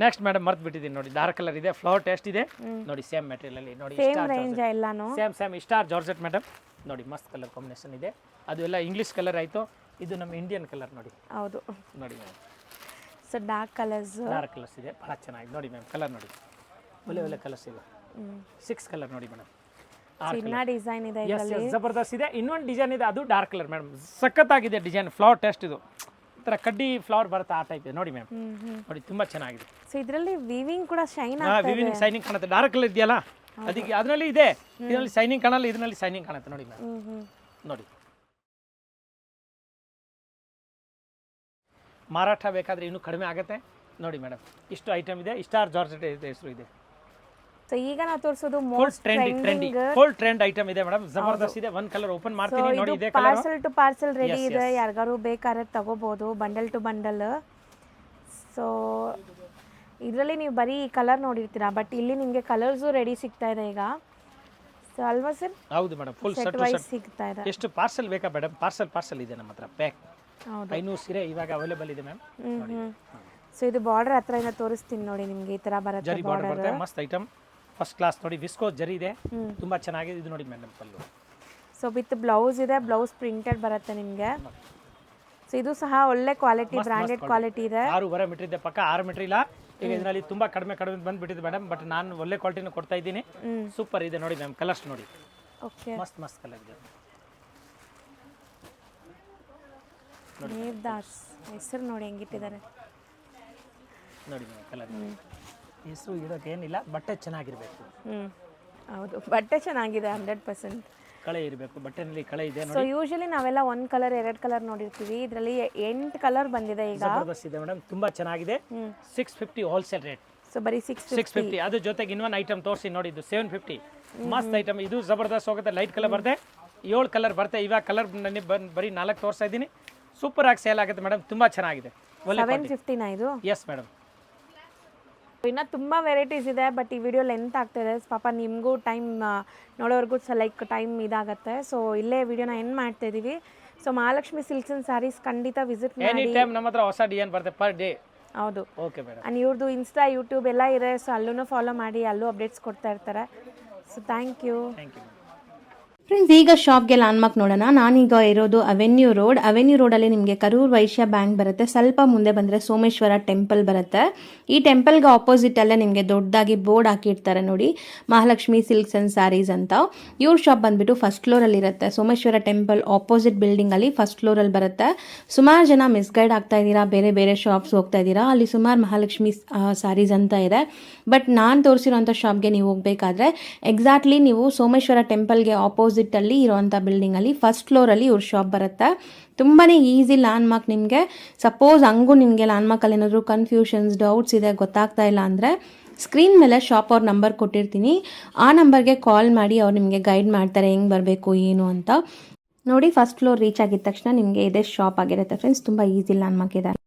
ನೆಕ್ಸ್ಟ್ ಮೇಡಮ್ ಮರ್ತ್ ಬಿಟ್ಟಿದ್ದೀನಿ ನೋಡಿ, ಡಾರ್ಕ್ ಕಲರ್ ಇದೆ, ಫ್ಲವರ್ ಟೇಸ್ಟ್ ಇದೆ ನೋಡಿ, ಸೇಮ್ ಮೆಟೀರಿಯಲ್ ಅಲ್ಲಿ ನೋಡಿ, ಸೇಮ್ ರೇಂಜ್ ಎಲ್ಲಾನು ಸೇಮ್ ಸ್ಟಾರ್ ಜಾರ್ಜೆಟ್ ಮೇಡಮ್ ನೋಡಿ. ಮಸ್ತ್ ಕಲರ್ ಕಾಂಬಿನೇಷನ್ ಇದೆ, ಅದು ಎಲ್ಲ ಇಂಗ್ಲಿಷ್ ಕಲರ್ ಆಯ್ತು, ಇದು ನಮ್ಮ ಇಂಡಿಯನ್ ಕಲರ್ ನೋಡಿ. ಹೌದು ನೋಡಿ ಮ್ಯಾಮ್, ಸೊ ಡಾರ್ಕ್ ಕಲರ್ಸ್ ಇದೆ, ಬಹಳ ಚೆನ್ನಾಗಿದೆ ನೋಡಿ ಮ್ಯಾಮ್. ಕಲರ್ ನೋಡಿ, ಒಳ್ಳೆ ಕಲರ್ಸ್ ಇದೆ, 6 ಕಲರ್ ನೋಡಿ ಮೇಡಮ್. ಚಿನ್ನ ಡಿಸೈನ್ ಇದೆ ಇದರಲ್ಲಿ, ಜಬರ್ದಸ್ತ್ ಇದೆ. ಇನ್ನೊಂದು ಡಿಸೈನ್ ಇದೆ, ಅದು ಡಾರ್ಕ್ ಕಲರ್ ಮೇಡಮ್, ಸಖತ್ತಾಗಿದೆ ಡಿಸೈನ್. ಫ್ಲವರ್ ಟೆಸ್ಟ್ ಇದು, ಈ ಥರ ಕಡ್ಡಿ ಫ್ಲವರ್ ಬರುತ್ತೆ ಆ ಟೈಪ್ ಇದೆ ನೋಡಿ ಮ್ಯಾಮ್. ನೋಡಿ ತುಂಬಾ ಚೆನ್ನಾಗಿದೆ. ಸೊ ಇದರಲ್ಲಿ ವೀವಿಂಗ್ ಕೂಡ ಶೈನ್ ವಿವಿಂಗ್ ಸೈನಿಂಗ್ ಕಾಣುತ್ತೆ. ಡಾರ್ಕ್ ಕಲರ್ ಇದೆಯಲ್ಲ, ಅದಕ್ಕೆ ಅದರಲ್ಲಿ ಇದೆ, ಇದರಲ್ಲಿ ಸೈನಿಂಗ್ ಕಾಣಲ್ಲ, ಇದರಲ್ಲಿ ಸೈನಿಂಗ್ ಕಾಣುತ್ತೆ ನೋಡಿ ಮ್ಯಾಮ್. ನೋಡಿ ಮಾರಾಟ ಬೇಕಾದ್ರೆ ಇನ್ನೂ ಕಡಿಮೆ ಆಗುತ್ತೆ ನೋಡಿ ಮೇಡಮ್. ಇಷ್ಟು ಐಟಮ್ ಇದೆ, ಸ್ಟಾರ್ ಜಾರ್ಜೆಟ್ ಹೆಸರು ಇದೆ. ಸೊ ಈಗ ನಾವು ತೋರಿಸೋದು most trending full trend item ಇದೆ ಮೇಡಮ್, ಜಬರ್ದಸ್ತ್ ಇದೆ. ಒಂದು ಕಲರ್ ಓಪನ್ ಮಾಡ್ತೀನಿ ನೋಡಿ, ಇದೆ colour. Parcel to parcel ready ಇದೆ, ಯಾರಿಗಾರು ಬೇಕಾದ್ರೆ ತಗೋಬಹುದು, ಬಂಡಲ್ ಟು ಬಂಡಲ್. ಸೊ ಇದರಲ್ಲಿ ನೀವು ಬರೀ ಕಲರ್ ನೋಡಿರ್ತೀರಾ, ಬಟ್ ಇಲ್ಲಿ ನಿಮಗೆ ಕಲರ್ಸು ರೆಡಿ ಸಿಗ್ತಾ ಇದೆ ಈಗ. ಸೊ ಅಲ್ವಾ ಸರ್? ಹೌದು ಮೇಡಮ್, ಫುಲ್ ಸೆಟ್ ವೈಸ್ ಸಿಗ್ತಾ ಇದೆ. ಎಷ್ಟು ಪಾರ್ಸಲ್ ಬೇಕಾ ಮೇಡಮ್? ಪಾರ್ಸಲ್ ಇದೆ ನಮ್ಮ ಹತ್ರ, ಪ್ಯಾಕ್. ಹೌದು, 500 ಸೀರೆ ಇವಾಗ ಅವೈಲೇಬಲ್ ಇದೆ ಮ್ಯಾಮ್. ಸೊ ಇದು ಬಾರ್ಡರ್ ಹತ್ರದಿಂದ ತೋರಿಸ್ತೀನಿ ನೋಡಿ, ನಿಮಗೆ ಈ ತರ ಬರುತ್ತೆ ಜರಿ ಬಾರ್ಡರ್ ಬರುತ್ತೆ, ಮಸ್ತ್ ಐಟಮ್, ಫಸ್ಟ್ ಕ್ಲಾಸ್ ನೋಡಿ. ವಿಸ್ಕೋ ಜರಿ ಇದೆ, ತುಂಬಾ ಚೆನ್ನಾಗಿದೆ. ಇದು ನೋಡಿ ಮೇಡಮ್ ಪಲ್ಲು. ಸೊ ವಿತ್ ಬ್ಲೌಸ್ ಇದೆ, ಬ್ಲೌಸ್ ಪ್ರಿಂಟೆಡ್ ಬರುತ್ತೆ ನಿಮಗೆ. ಸೊ ಇದು ಸಹ ಒಳ್ಳೆ ಕ್ವಾಲಿಟಿ, ಬ್ರಾಂಡೆಡ್ ಕ್ವಾಲಿಟಿ ಇದೆ. 6.5 ಮೀಟರ್ ಇದೆ, ಪಕ್ಕ 6 ಮೀಟರ್ ಇಲ್ಲ. ಈಗ ಇದರಲ್ಲಿ ತುಂಬಾ ಕಡಿಮೆ ಬಂದ್ಬಿಟ್ಟಿದೆ ಮೇಡಮ್, ಬಟ್ ನಾನು ಒಳ್ಳೆ ಕ್ವಾಲಿಟಿನ ಕೊಡ್ತಾ ಇದ್ದೀನಿ. ಸೂಪರ್ ಇದೆ ನೋಡಿ ಮ್ಯಾಮ್, ಕಲರ್ಸ್ ನೋಡಿ, ಓಕೆ, ಮಸ್ತ್ ಕಲರ್ ಇದೆ. ದೇವದಾಸ್ ಹೆಸರು ನೋಡಿ ಹೆಂಗಿಟ್ಟಿದ್ದಾರೆ ನೋಡಿ ಮ್ಯಾಮ್. ಕಲರ್ ಹೆಸರು ಇಡೋಕೆ ಏನಿಲ್ಲ, ಬಟ್ಟೆ ಚೆನ್ನಾಗಿರ್ಬೇಕು. ಹೌದು, ಬಟ್ಟೆ ಚೆನ್ನಾಗಿದೆ 100%. ಕಳೆ ಇರಬೇಕು, ಬಟ್ಟೆನಲ್ಲಿ ಕಳೆ ಇದೆ ಸೊ ಯೂಶಲಿ ನಾವೆಲ್ಲ 1 ಕಲರ್ 2 ಕಲರ್ ನೋಡಿರ್ತೀವಿ, ಇದರಲ್ಲಿ 8 ಕಲರ್ ಬಂದಿದೆ ಈಗ. ಜಬರ್ದಸ್ತ್ ಇದೆ ಮೇಡಮ್, ತುಂಬಾ ಚೆನ್ನಾಗಿದೆ. 650 ಹೋಲ್ಸೇಲ್ ರೇಟ್. ಸೊ ಬರೀ 650. ಅದ್ರ ಜೊತೆಗೆ ಇನ್ನೊಂದು ಐಟಮ್ ತೋರಿಸಿ ನೋಡಿ, ಇದು 750. ಮಸ್ತ್ ಐಟಮ್ ಇದು, ಜಬರ್ದಸ್ತ್ ಹೋಗುತ್ತೆ. ಲೈಟ್ ಕಲರ್ ಬರುತ್ತೆ, 7 ಕಲರ್ ಬರುತ್ತೆ. ಇವಾಗ ಕಲರ್ ನನಗೆ ಬರೀ 4 ತೋರಿಸ್ತಾ ಇದ್ದೀನಿ. ಸೂಪರ್ ಆಗಿ ಸೇಲ್ ಆಗುತ್ತೆ ಮೇಡಮ್, ತುಂಬಾ ಚೆನ್ನಾಗಿದೆ. 750 ಇದು? Yes madam. ಇನ್ನು ತುಂಬ ವೆರೈಟೀಸ್ ಇದೆ, ಬಟ್ ಈ ವಿಡಿಯೋ ಲೆಂತ್ ಆಗ್ತಿದೆ ಪಾಪ, ನಿಮಗೂ ಟೈಮ್ ನೋಡೋವರೆಗೂ ಲೈಕ್ ಟೈಮ್ ಇದಾಗುತ್ತೆ. ಸೊ ಇಲ್ಲೇ ವಿಡಿಯೋನ ಎಂಡ್ ಮಾಡ್ತಾ ಇದ್ದೀವಿ. So Mahalakshmi silks and saris ಖಂಡಿತ ವಿಸಿಟ್ ಮಾಡಿ. ಎನಿ ಟೈಮ್ ನಮ್ಮ ಹತ್ರ ಹೊಸ ಡಿಸೈನ್ ಬರುತ್ತೆ ಪರ್ ಡೇ. ಹೌದು, ಓಕೆ ಮೇಡಮ್. ಆ್ಯಂಡ್ ಇವ್ರದ್ದು ಇನ್ಸ್ಟಾ, ಯೂಟ್ಯೂಬ್ ಎಲ್ಲ ಇದೆ, ಸೊ ಅಲ್ಲೂ ಫಾಲೋ ಮಾಡಿ, ಅಲ್ಲೂ ಅಪ್ಡೇಟ್ಸ್ ಕೊಡ್ತಾ ಇರ್ತಾರೆ. So thank you. ಫ್ರೆಂಡ್ಸ್, ಈಗ ಶಾಪ್ಗೆ ಲ್ಯಾಂಡ್ಮಾರ್ಕ್ ನೋಡೋಣ. ನಾನೀಗ ಇರೋದು ಅವೆನ್ಯೂ ರೋಡಲ್ಲಿ ನಿಮಗೆ ಕರೂರ್ ವೈಶ್ಯ ಬ್ಯಾಂಕ್ ಬರುತ್ತೆ. ಸ್ವಲ್ಪ ಮುಂದೆ ಬಂದರೆ ಸೋಮೇಶ್ವರ ಟೆಂಪಲ್ ಬರುತ್ತೆ. ಈ ಟೆಂಪಲ್ಗೆ ಆಪೋಸಿಟಲ್ಲೇ ನಿಮಗೆ ದೊಡ್ಡದಾಗಿ ಬೋರ್ಡ್ ಹಾಕಿರ್ತಾರೆ ನೋಡಿ, ಮಹಾಲಕ್ಷ್ಮಿ ಸಿಲ್ಕ್ಸ್ ಆ್ಯಂಡ್ ಸ್ಯಾರೀಸ್ ಅಂತ. ಇವ್ರ ಶಾಪ್ ಬಂದುಬಿಟ್ಟು ಫಸ್ಟ್ ಫ್ಲೋರಲ್ಲಿ ಇರುತ್ತೆ. ಸೋಮೇಶ್ವರ ಟೆಂಪಲ್ ಆಪೋಸಿಟ್ ಬಿಲ್ಡಿಂಗಲ್ಲಿ ಫಸ್ಟ್ ಫ್ಲೋರಲ್ಲಿ ಬರುತ್ತೆ. ಸುಮಾರು ಜನ ಮಿಸ್ಗೈಡ್ ಆಗ್ತಾ ಇದ್ದೀರಾ, ಬೇರೆ ಬೇರೆ ಶಾಪ್ಸ್ ಹೋಗ್ತಾ ಇದ್ದೀರಾ. ಅಲ್ಲಿ ಸುಮಾರು ಮಹಾಲಕ್ಷ್ಮಿ ಸ್ಯಾರೀಸ್ ಅಂತ ಇದೆ. ಬಟ್ ನಾನು ತೋರಿಸಿರೋಂಥ ಶಾಪ್ಗೆ ನೀವು ಹೋಗಬೇಕಾದ್ರೆ ಎಕ್ಸಾಕ್ಟ್ಲಿ ನೀವು ಸೋಮೇಶ್ವರ ಟೆಂಪಲ್ಗೆ ಆಪೋಸಿಟಲ್ಲಿ ಇರೋವಂಥ ಬಿಲ್ಡಿಂಗಲ್ಲಿ ಫಸ್ಟ್ ಫ್ಲೋರಲ್ಲಿ ಇವ್ರ ಶಾಪ್ ಬರುತ್ತೆ. ತುಂಬಾ ಈಸಿ ಲ್ಯಾಂಡ್ಮಾರ್ಕ್ ನಿಮಗೆ. ಸಪೋಸ್ ಹಂಗೂ ನಿಮಗೆ ಲ್ಯಾಂಡ್ಮಾರ್ಕಲ್ಲಿ ಏನಾದರೂ ಕನ್ಫ್ಯೂಷನ್ಸ್, ಡೌಟ್ಸ್ ಇದೆ, ಗೊತ್ತಾಗ್ತಾ ಇಲ್ಲ ಅಂದರೆ ಸ್ಕ್ರೀನ್ ಮೇಲೆ ಶಾಪ್ ಅವ್ರ ನಂಬರ್ ಕೊಟ್ಟಿರ್ತೀನಿ. ಆ ನಂಬರ್ಗೆ ಕಾಲ್ ಮಾಡಿ ಅವ್ರು ನಿಮಗೆ ಗೈಡ್ ಮಾಡ್ತಾರೆ ಹೆಂಗೆ ಬರಬೇಕು ಏನು ಅಂತ. ನೋಡಿ, ಫಸ್ಟ್ ಫ್ಲೋರ್ ರೀಚ್ ಆಗಿದ ತಕ್ಷಣ ನಿಮಗೆ ಇದೇ ಶಾಪ್ ಆಗಿರುತ್ತೆ ಫ್ರೆಂಡ್ಸ್. ತುಂಬ ಈಸಿ ಲ್ಯಾಂಡ್ಮಾರ್ಕ್ ಇದೆ.